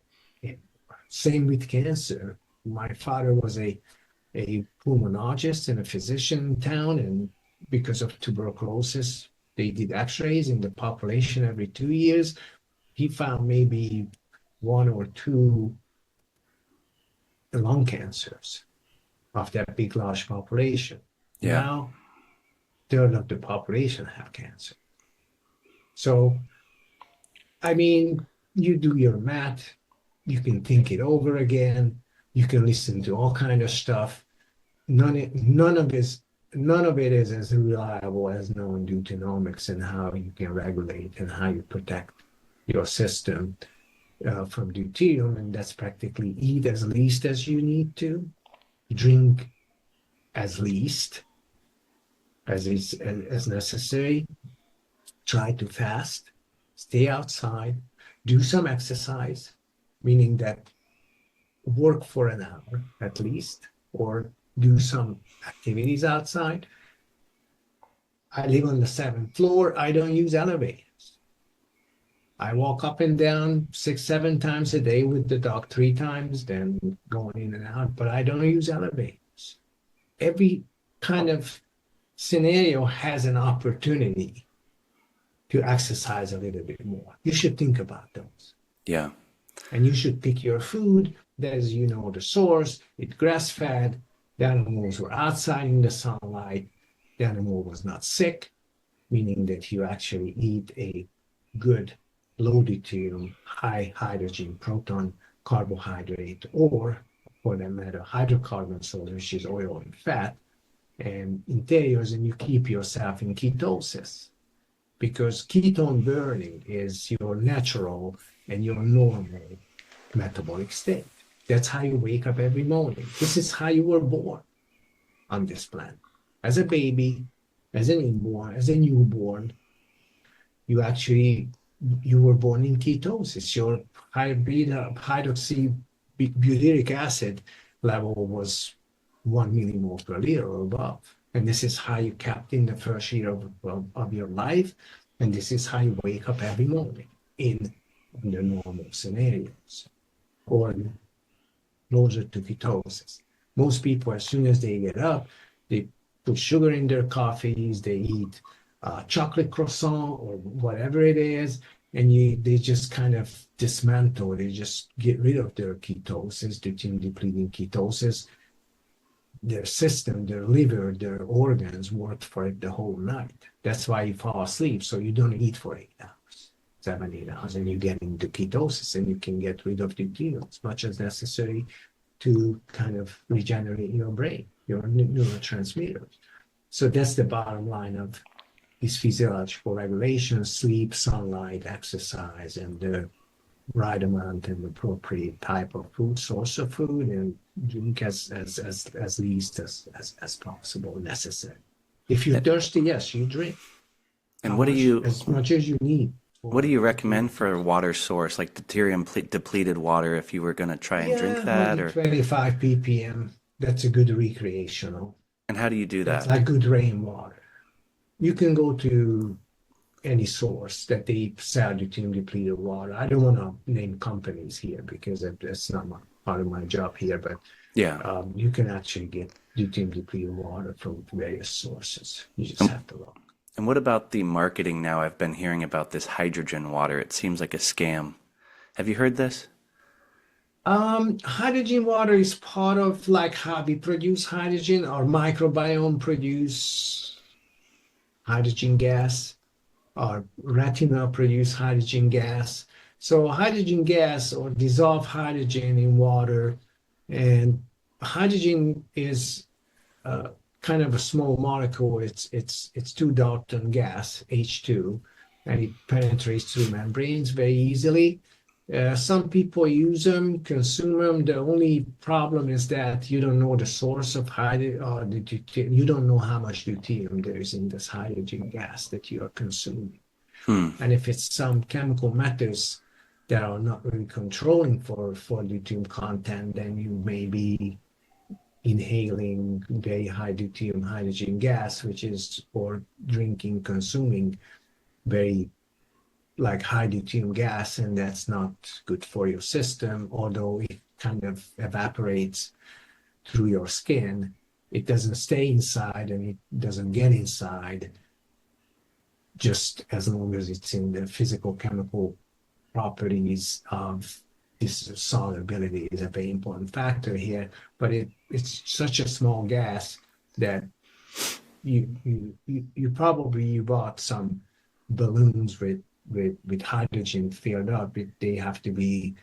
Same with cancer. My father was a pulmonologist and a physician in town, and because of tuberculosis, they did x-rays in the population every 2 years. He found maybe 1 or 2 lung cancers of that big, large population. Yeah. Now, third of the population have cancer. So, I mean, you do your math, you can think it over again, you can listen to all kind of stuff. None of it is as reliable as knowing deuteronomics and how you can regulate and how you protect your system from deuterium. And that's practically eat as least as you need to, drink as least as necessary, try to fast, stay outside, do some exercise, meaning that work for an hour at least, or do some activities outside. I live on the 7th floor. I don't use elevators. I walk up and down 6-7 times a day with the dog 3 times, then going in and out, but I don't use elevators. Every kind of scenario has an opportunity to exercise a little bit more. You should think about those. Yeah. And you should pick your food. There's, you know, the source, it's grass-fed, the animals were outside in the sunlight, the animal was not sick, meaning that you actually eat a good low deuterium, high hydrogen proton carbohydrate, or for that matter, hydrocarbon source, which is oil and fat, and interiors, and you keep yourself in ketosis. Because ketone burning is your natural and your normal metabolic state. That's how you wake up every morning. This is how you were born on this planet. As a baby, as a newborn, you were born in ketosis. Your hydroxy butyric acid level was 1 millimole per liter or above. And this is how you kept in the first year of your life. And this is how you wake up every morning in the normal scenarios, or closer to ketosis. Most people, as soon as they get up, they put sugar in their coffees, they eat chocolate croissant or whatever it is, and they just kind of dismantle, they just get rid of their ketosis, deuterium-depleting ketosis. Their system, their liver, their organs worked for it the whole night. That's why you fall asleep, so you don't eat for 8 hours, 7-8 hours, and you get into ketosis, and you can get rid of deuterium as much as necessary to kind of regenerate your brain, your neurotransmitters. So that's the bottom line of these physiological regulations: sleep, sunlight, exercise, and the right amount and appropriate type of food, source of food, and drink as least as possible necessary. If you're thirsty, yes, you drink. And what do you, as much as you need. What do you recommend for a water source, like deuterium depleted water, if you were going to try and drink that? Or 25 ppm. That's a good recreational. And how do you do that? It's like good rainwater. You can go to any source that they sell deuterium depleted water. I don't want to name companies here because that's not part of my job here, but yeah, you can actually get deuterium depleted water from various sources. You just have to look. And what about the marketing now? I've been hearing about this hydrogen water. It seems like a scam. Have you heard this? Hydrogen water is part of like how we produce hydrogen. Our microbiome produce hydrogen gas. Our retina produce hydrogen gas. So hydrogen gas, or dissolved hydrogen in water, and hydrogen is kind of a small molecule. It's 2 Dalton gas, H2, and it penetrates through membranes very easily. Some people use them, consume them. The only problem is that you don't know the source of deuterium. You don't know how much deuterium there is in this hydrogen gas that you are consuming. And if it's some chemical methods that are not really controlling for deuterium content, then you may be inhaling very high deuterium hydrogen gas, which is, or drinking, consuming very like high deuterium gas, and that's not good for your system. Although it kind of evaporates through your skin, it doesn't stay inside and it doesn't get inside, just as long as it's in the physical chemical properties of this. Solubility is a very important factor here, but it's such a small gas that you probably bought some balloons with hydrogen filled up. They have to be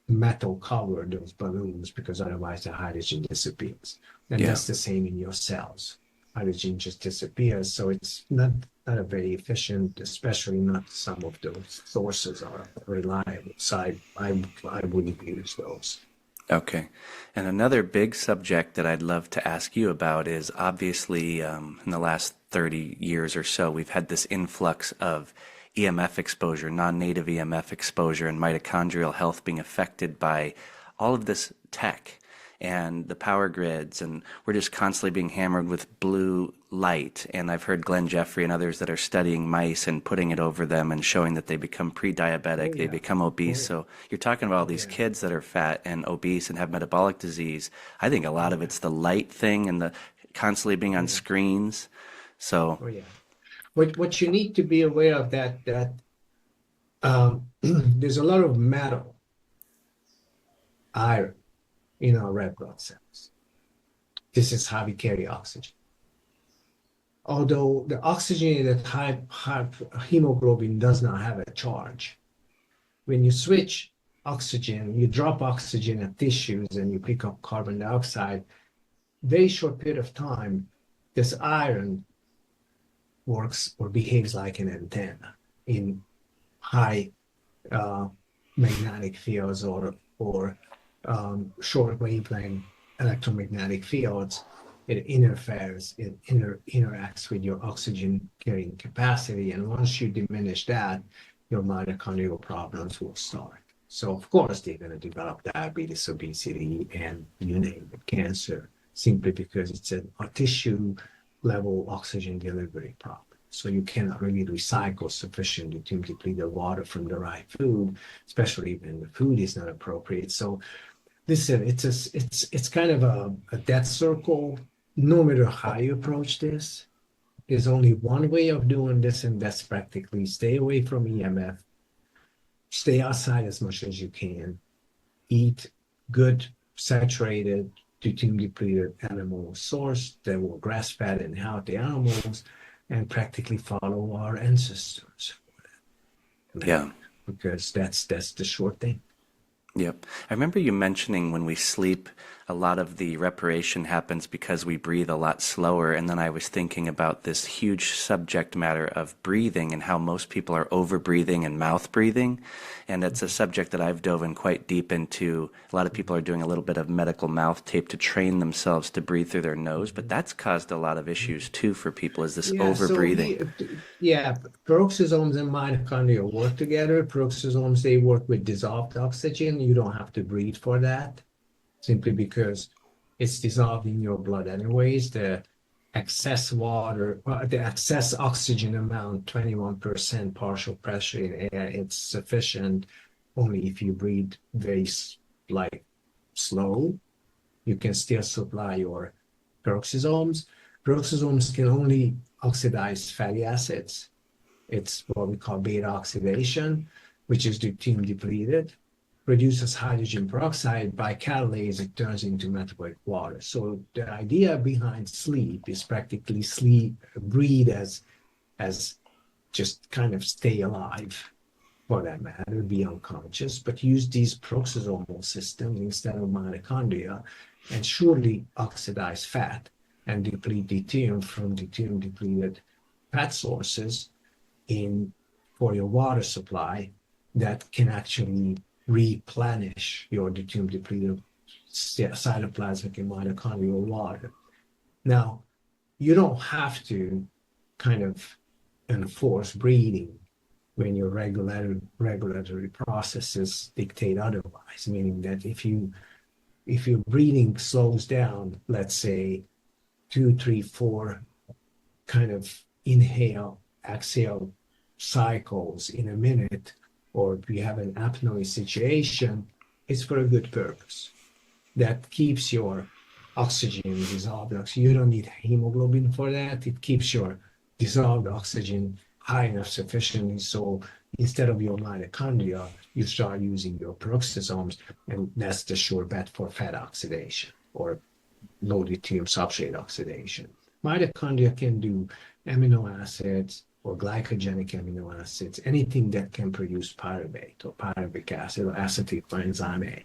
metal covered, those balloons, because otherwise the hydrogen disappears. And that's the same in your cells. Hydrogen just disappears. So it's not a very efficient, especially not some of those sources are reliable. So I wouldn't use those. Okay. And another big subject that I'd love to ask you about is obviously in the last 30 years or so, we've had this influx of EMF exposure, non-native EMF exposure, and mitochondrial health being affected by all of this tech and the power grids, and we're just constantly being hammered with blue light. And I've heard Glenn Jeffrey and others that are studying mice and putting it over them and showing that they become pre-diabetic, they become obese. So you're talking about all these kids that are fat and obese and have metabolic disease. I think a lot of it's the light thing and the constantly being on screens. So what you need to be aware of that there's a lot of metal, iron in our red blood cells. This is how we carry oxygen. Although the oxygenated hemoglobin does not have a charge, when you switch oxygen, you drop oxygen at tissues and you pick up carbon dioxide, very short period of time, this iron works or behaves like an antenna in high magnetic fields or short wavelength electromagnetic fields. It interferes, it interacts with your oxygen carrying capacity, and once you diminish that, your mitochondrial problems will start. So of course they're going to develop diabetes, obesity, and you name it, cancer, simply because it's a tissue level oxygen delivery problem. So you cannot really recycle sufficient deuterium depleted water from the right food, especially when the food is not appropriate. So listen, it's kind of a death circle. No matter how you approach this, there's only one way of doing this, and that's practically stay away from EMF, stay outside as much as you can, eat good saturated deuterium depleted animal source that were grass-fed and healthy animals, and practically follow our ancestors. Yeah. Because that's the short thing. Yep. I remember you mentioning when we sleep, a lot of the reparation happens because we breathe a lot slower. And then I was thinking about this huge subject matter of breathing and how most people are over breathing and mouth breathing. And it's a subject that I've dove in quite deep into. A lot of people are doing a little bit of medical mouth tape to train themselves to breathe through their nose, but that's caused a lot of issues too for people, is this over breathing. Peroxisomes and mitochondria work together. Peroxisomes, they work with dissolved oxygen. You don't have to breathe for that, simply because it's dissolved in your blood anyways. The excess water, the excess oxygen amount, 21% partial pressure in air, it's sufficient only if you breathe very slow. You can still supply your peroxisomes. Peroxisomes can only oxidize fatty acids. It's what we call beta oxidation, which is deuterium depleted. Produces hydrogen peroxide. By catalase, it turns into metabolic water. So the idea behind sleep is practically breathe as just kind of stay alive, for that matter, be unconscious, but use these peroxisomal systems instead of mitochondria, and surely oxidize fat and deplete deuterium from deuterium depleted fat sources for your water supply that can actually replenish your deuterium depleted cytoplasmic and mitochondrial water. Now, you don't have to kind of enforce breathing when your regulatory processes dictate otherwise, meaning that if your breathing slows down, let's say 2, 3, 4 kind of inhale, exhale cycles in a minute, or if you have an apnoe situation, it's for a good purpose. That keeps your oxygen dissolved. So you don't need hemoglobin for that. It keeps your dissolved oxygen high enough sufficiently, so instead of your mitochondria, you start using your peroxisomes, and that's the sure bet for fat oxidation or low deuterium substrate oxidation. Mitochondria can do amino acids or glycogenic amino acids, anything that can produce pyruvate or pyruvic acid or acetyl coenzyme A.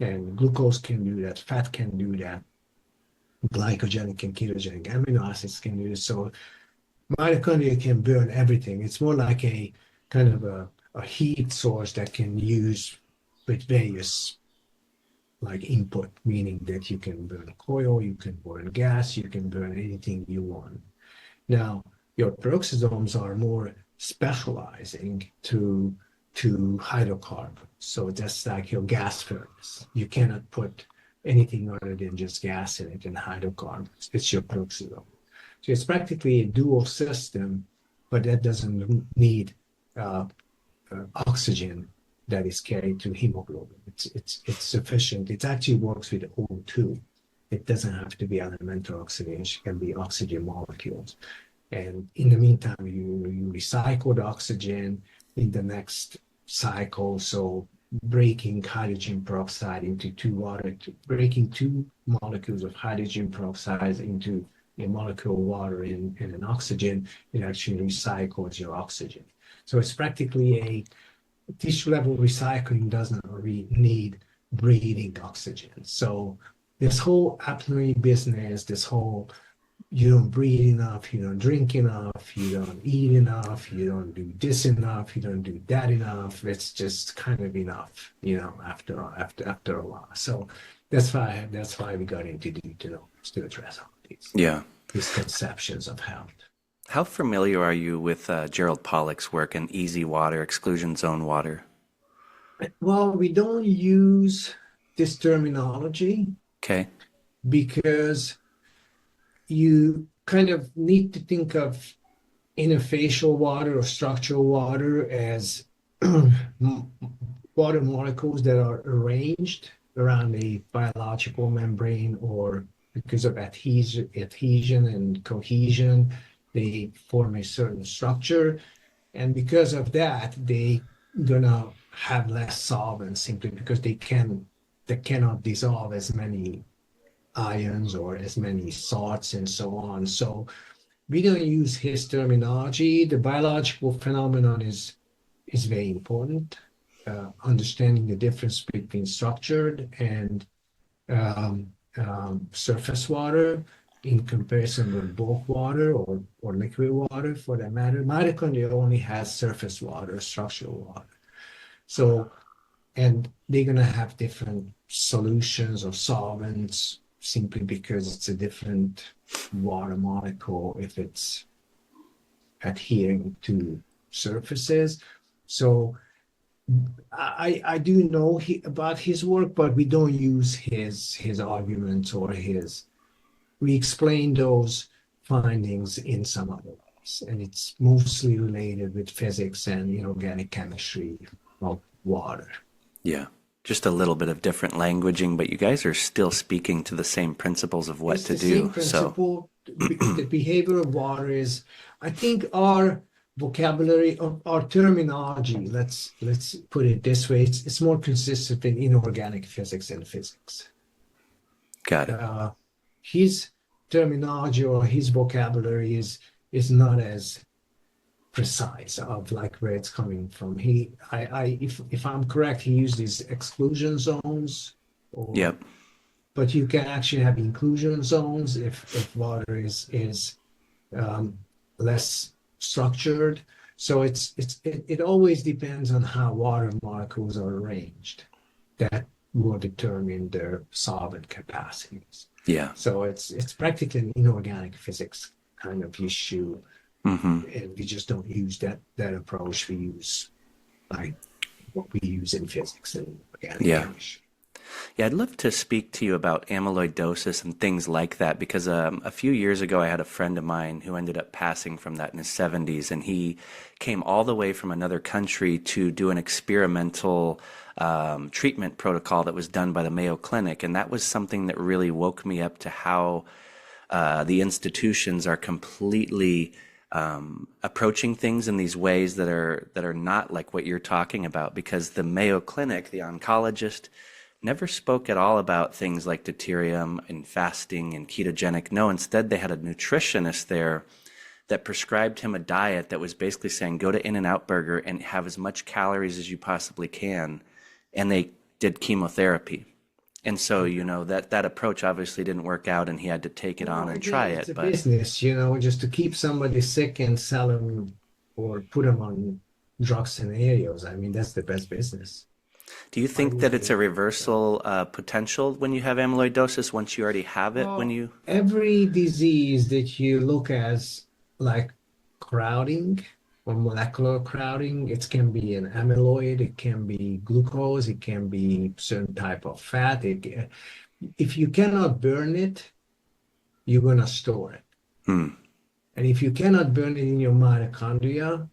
And glucose can do that, fat can do that, glycogenic and ketogenic amino acids can do this. So mitochondria can burn everything. It's more like a kind of a heat source that can use with various like input, meaning that you can burn coal, you can burn gas, you can burn anything you want. Now, your peroxisomes are more specializing to hydrocarbons. So that's like your gas furnace. You cannot put anything other than just gas in it and hydrocarbons. It's your peroxisome. So it's practically a dual system, but that doesn't need oxygen that is carried to hemoglobin. It's sufficient. It actually works with O2. It doesn't have to be elemental oxidation. It can be oxygen molecules. And in the meantime, you recycle the oxygen in the next cycle. So breaking hydrogen peroxide into breaking 2 molecules of hydrogen peroxide into a molecule of water and an oxygen, it actually recycles your oxygen. So it's practically a tissue level recycling doesn't really need breathing oxygen. So this whole apnoe business, this whole you don't breathe enough, you don't drink enough, you don't eat enough, you don't do this enough, you don't do that enough. It's just kind of enough, after a while. So that's why we got into Deuteriums to address all these misconceptions of health. How familiar are you with Gerald Pollack's work in easy water, exclusion zone water? Well, we don't use this terminology. Okay. Because you kind of need to think of interfacial water or structural water as water molecules that are arranged around a biological membrane, or because of adhesion and cohesion, they form a certain structure. And because of that, they gonna have less solvent simply because they cannot dissolve as many ions or as many salts and so on. So we don't use his terminology. The biological phenomenon is very important. Understanding the difference between structured and surface water in comparison with bulk water or liquid water for that matter. Mitochondria only has surface water, structural water. So, and they're going to have different solutions or solvents simply because it's a different water molecule if it's adhering to surfaces. So I do know about his work, but we don't use his arguments or we explain those findings in some other ways. And it's mostly related with physics and inorganic chemistry of water. Yeah. Just a little bit of different languaging, but you guys are still speaking to the same principles of what to do. Same principle. The behavior of water is, I think, our vocabulary, our terminology. Let's put it this way: it's more consistent in inorganic physics and physics. Got it. His terminology or his vocabulary is not as precise of like where it's coming from. If I'm correct, he used these exclusion zones. Yep. But you can actually have inclusion zones if water is less structured. So it always depends on how water molecules are arranged. That will determine their solvent capacities. Yeah. So it's practically an inorganic physics kind of issue, and we just don't use that approach. We use like what we use in physics and organic chemistry. Yeah, I'd love to speak to you about amyloidosis and things like that because a few years ago I had a friend of mine who ended up passing from that in his 70s, and he came all the way from another country to do an experimental treatment protocol that was done by the Mayo Clinic, and that was something that really woke me up to how the institutions are completely approaching things in these ways that are not like what you're talking about, because the Mayo Clinic, the oncologist, never spoke at all about things like deuterium and fasting and ketogenic. No, instead they had a nutritionist there that prescribed him a diet that was basically saying, go to In-N-Out Burger and have as much calories as you possibly can. And they did chemotherapy. And so, you know, that approach obviously didn't work out, and he had to take it on and try it. It's a business, you know, just to keep somebody sick and sell them or put them on drug scenarios. I mean, that's the best business. Do you think that it's a reversal potential when you have amyloidosis once you already have it? Well, every disease that you look as like crowding or molecular crowding, it can be an amyloid, it can be glucose, it can be certain type of fat. If you cannot burn it, you're going to store it. And if you cannot burn it in your mitochondria,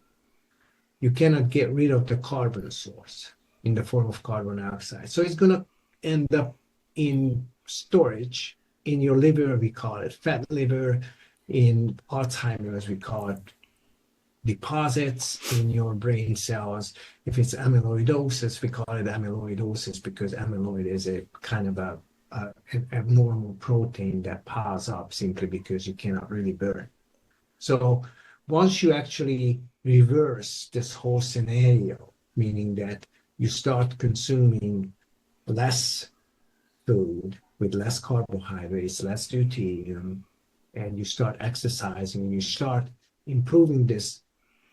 you cannot get rid of the carbon source in the form of carbon dioxide. So it's going to end up in storage in your liver, we call it fat liver. In Alzheimer's, we call it deposits in your brain cells. If it's amyloidosis, we call it amyloidosis because amyloid is a kind of an abnormal protein that piles up simply because you cannot really burn. So once you actually reverse this whole scenario, meaning that you start consuming less food with less carbohydrates, less deuterium, and you start exercising, you start improving this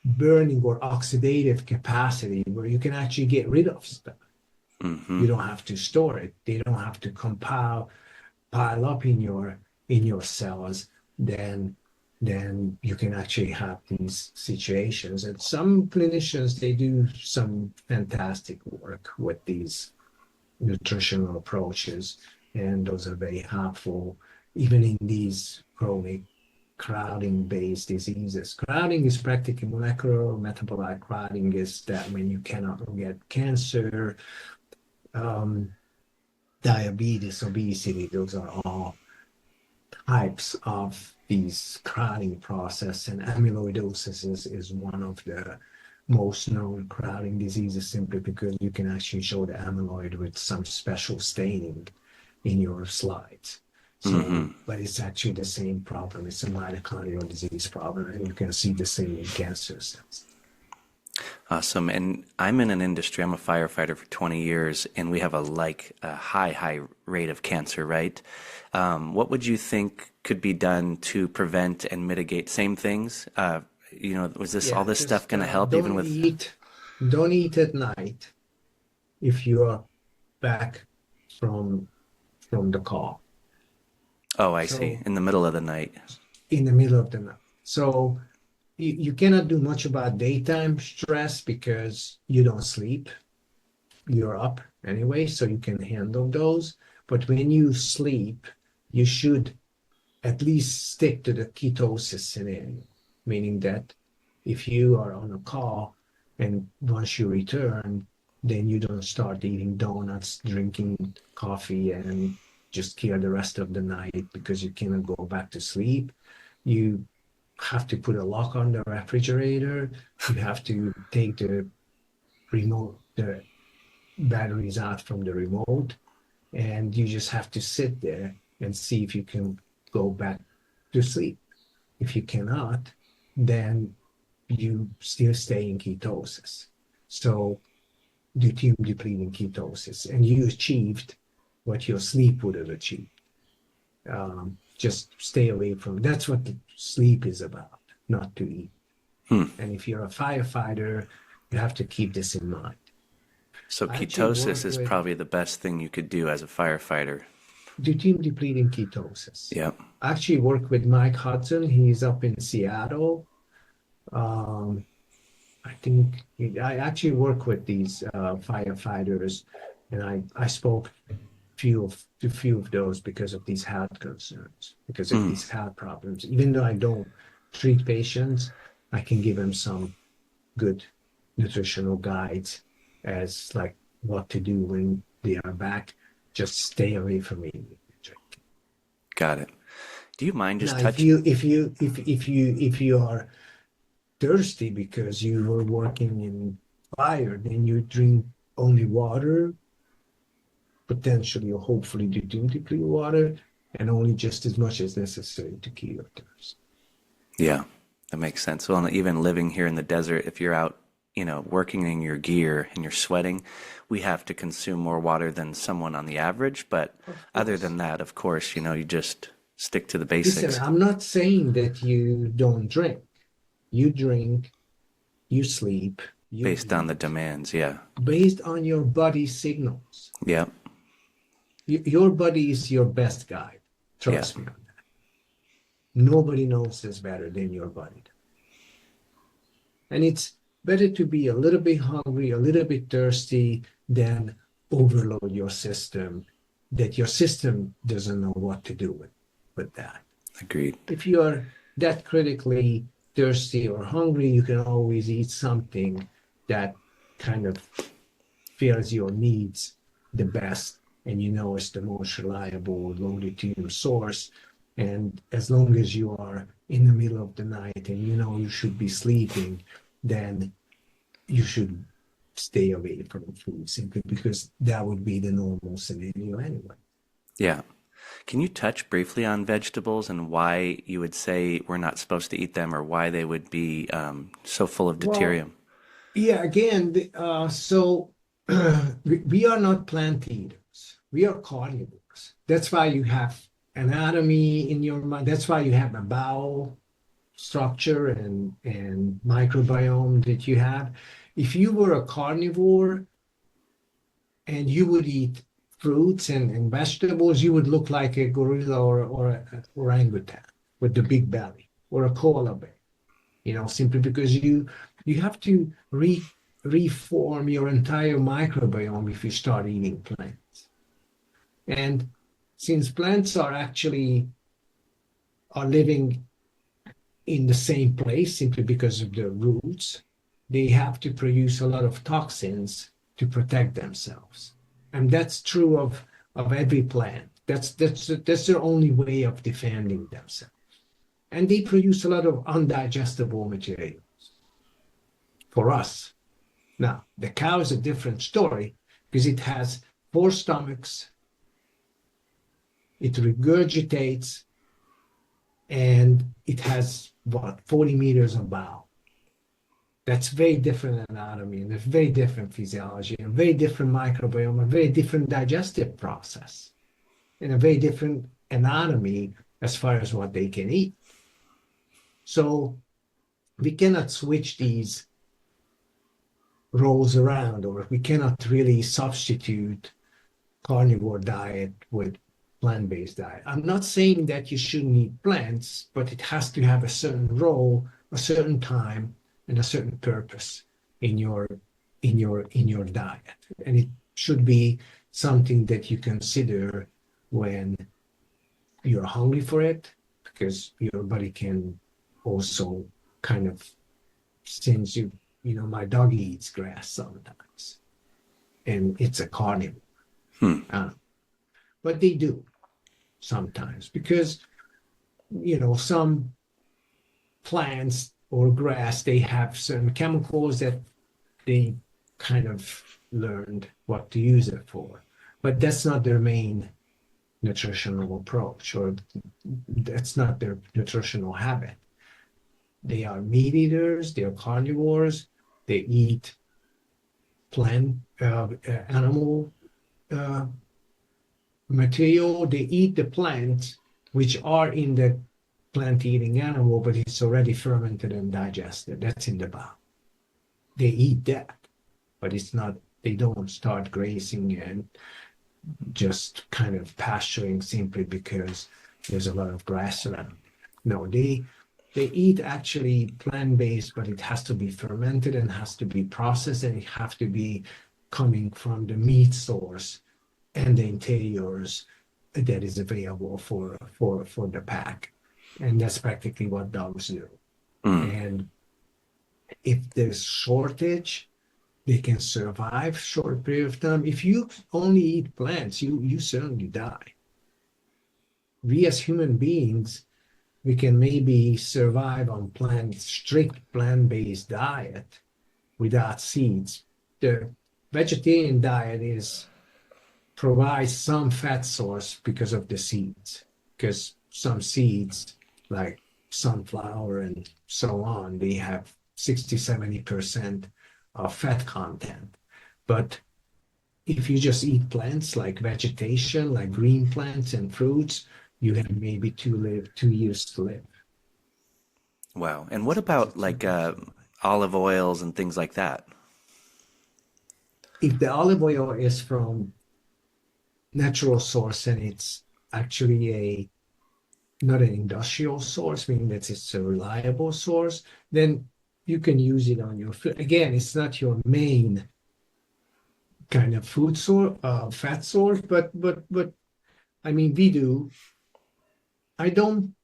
burning or oxidative capacity where you can actually get rid of stuff. You don't have to store it. They don't have to pile up in your cells. Then you can actually have these situations. And some clinicians, they do some fantastic work with these nutritional approaches, and those are very helpful, even in these chronic crowding-based diseases. Crowding is practically molecular. Metabolic crowding is that when you cannot get cancer, diabetes, obesity, those are all types of these crowding process, and amyloidosis is one of the most known crowding diseases simply because you can actually show the amyloid with some special staining in your slides. So, but it's actually the same problem. It's a mitochondrial disease problem, and you can see the same in cancer cells. Awesome. And I'm in an industry, I'm a firefighter for 20 years, and we have a high rate of cancer, right? What would you think could be done to prevent and mitigate same things? Was all this stuff going to help even with... Don't eat at night if you are back from the call. Oh, I see. In the middle of the night. In the middle of the night. So you cannot do much about daytime stress because you don't sleep. You're up anyway, so you can handle those. But when you sleep, you should at least stick to the ketosis scenario, meaning that if you are on a call and once you return, then you don't start eating donuts, drinking coffee, and just kill the rest of the night because you cannot go back to sleep. You have to put a lock on the refrigerator. You have to take the batteries out from the remote, and you just have to sit there and see if you can go back to sleep. If you cannot, then you still stay in ketosis. So deuterium depleting ketosis, and you achieved what your sleep would have achieved. Just stay away from, that's what the sleep is about, not to eat. And if you're a firefighter, you have to keep this in mind. So I actually ketosis work is with probably the best thing you could do as a firefighter. deuterium depleting ketosis. Yep. I actually work with Mike Hudson. He's up in Seattle. Um, I actually work with these firefighters, and I spoke to few of those because of these health concerns, because of these health problems. Even though I don't treat patients, I can give them some good nutritional guides as like what to do when they are back. Just stay away from eating and drinking. Got it. Do you mind just Now, touching? if you are thirsty because you were working in fire, then you drink only water, potentially or hopefully deuterium water, and only just as much as necessary to kill your thirst. Yeah, that makes sense. Well, and even living here in the desert, if you're out, working in your gear and you're sweating, we have to consume more water than someone on the average. But other than that, of course, you just stick to the basics. Listen, I'm not saying that you don't drink. You drink, you sleep, you Based on the eat, demands, yeah. based on your body signals. Yeah, Your body is your best guide. Trust me on that. Nobody knows this better than your body. And it's better to be a little bit hungry, a little bit thirsty, than overload your system, that your system doesn't know what to do with that. agreed. If you are that critically thirsty or hungry, you can always eat something that kind of fills your needs the best, and it's the most reliable low deuterium source. And as long as you are in the middle of the night and you should be sleeping, then you should stay away from food, simply because that would be the normal scenario anyway. Yeah. Can you touch briefly on vegetables and why you would say we're not supposed to eat them, or why they would be so full of deuterium? Yeah, again, so we are not plant eaters. We are carnivores. That's why you have anatomy in your mind. That's why you have a bowel structure and microbiome that you have. If you were a carnivore and you would eat fruits and vegetables, you would look like a gorilla or an orangutan with the big belly, or a koala bear, simply because you have to reform your entire microbiome if you start eating plants. And since plants are living in the same place simply because of their roots, they have to produce a lot of toxins to protect themselves. And that's true of every plant. That's their only way of defending themselves. And they produce a lot of undigestible materials for us. Now, the cow is a different story because it has 4 stomachs, it regurgitates, and it has, 40 meters of bowel. That's very different anatomy, and a very different physiology, and a very different microbiome, a very different digestive process, and a very different anatomy as far as what they can eat. So we cannot switch these roles around, or we cannot really substitute carnivore diet with plant-based diet. I'm not saying that you shouldn't eat plants, but it has to have a certain role, a certain time, and a certain purpose in your diet. And it should be something that you consider when you're hungry for it, because your body can also kind of, since my dog eats grass sometimes, and it's a carnivore. But they do sometimes, because some plants or grass, they have certain chemicals that they kind of learned what to use it for, but that's not their main nutritional approach, or that's not their nutritional habit. They are meat eaters, they are carnivores, they eat plant, animal material, they eat the plants which are in the plant-eating animal, but it's already fermented and digested. That's in the bowel. They eat that, but it's not, they don't start grazing and just kind of pasturing simply because there's a lot of grass around. No, they eat actually plant-based, but it has to be fermented and has to be processed, and it has to be coming from the meat source and the interiors that is available for the pack. And that's practically what dogs do. And if there's shortage, they can survive short period of time. If you only eat plants, you certainly die. We as human beings, we can maybe survive on strict plant-based diet without seeds. The vegetarian diet provides some fat source because of the seeds, because some seeds like sunflower and so on, they have 60-70% of fat content. But if you just eat plants like vegetation, like green plants and fruits, you have maybe 2 years to live. Wow. And what about like olive oils and things like that? If the olive oil is from natural source and it's actually not an industrial source, meaning that it's a reliable source, then you can use it on your food. Again, it's not your main kind of food source, fat source, but I mean, we do. I don't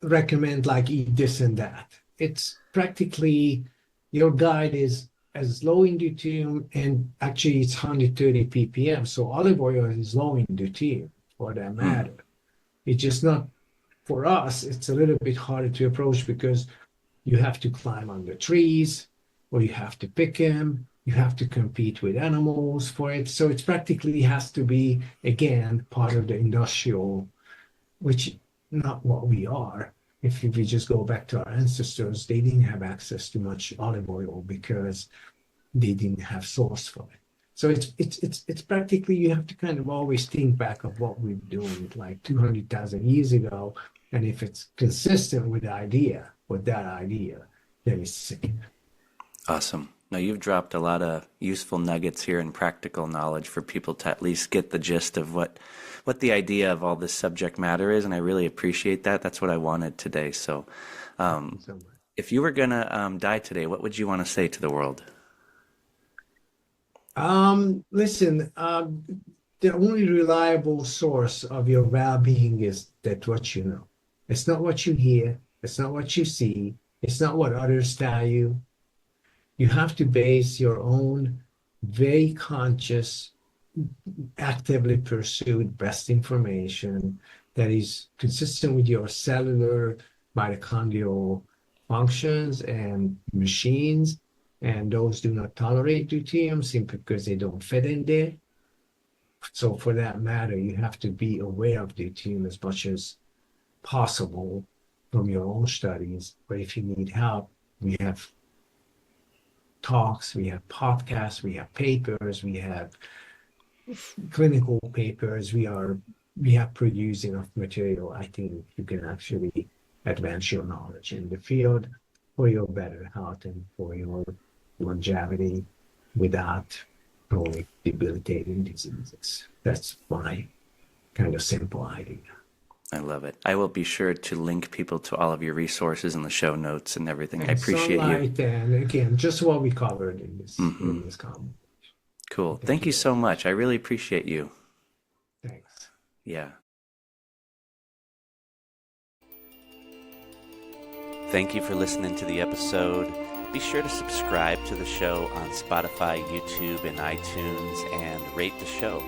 recommend like eat this and that. It's practically your diet is as low in deuterium, and actually it's 130 ppm. So olive oil is low in deuterium for that matter. It's just not, for us, it's a little bit harder to approach because you have to climb on the trees, or you have to pick them, you have to compete with animals for it. So it practically has to be, again, part of the industrial, which not what we are. If we just go back to our ancestors, they didn't have access to much olive oil because they didn't have source for it. So it's practically, you have to kind of always think back of what we're doing like 200,000 years ago, and if it's consistent with that idea, then it's sick. Awesome. Now, you've dropped a lot of useful nuggets here and practical knowledge for people to at least get the gist of what the idea of all this subject matter is, and I really appreciate that. That's what I wanted today. So if you were going to die today, what would you want to say to the world? Listen, the only reliable source of your well-being is that what you know. It's not what you hear. It's not what you see. It's not what others tell you. You have to base your own very conscious, actively pursued best information that is consistent with your cellular mitochondrial functions and machines, and those do not tolerate deuterium simply because they don't fit in there. So for that matter, you have to be aware of deuterium as much as possible from your own studies. But if you need help, we have talks, we have podcasts, we have papers, we have clinical papers, we have produced enough material. I think you can actually advance your knowledge in the field for your better health and for your longevity without chronic debilitating diseases. That's my kind of simple idea. I love it. I will be sure to link people to all of your resources in the show notes and everything. I appreciate you. And again, just what we covered in this conversation. Cool. Thank you so much. I really appreciate you. Thanks. Yeah. Thank you for listening to the episode. Be sure to subscribe to the show on Spotify, YouTube, and iTunes, and rate the show.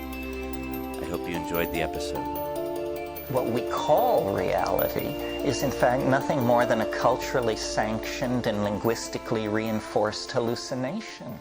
I hope you enjoyed the episode. What we call reality is in fact nothing more than a culturally sanctioned and linguistically reinforced hallucination.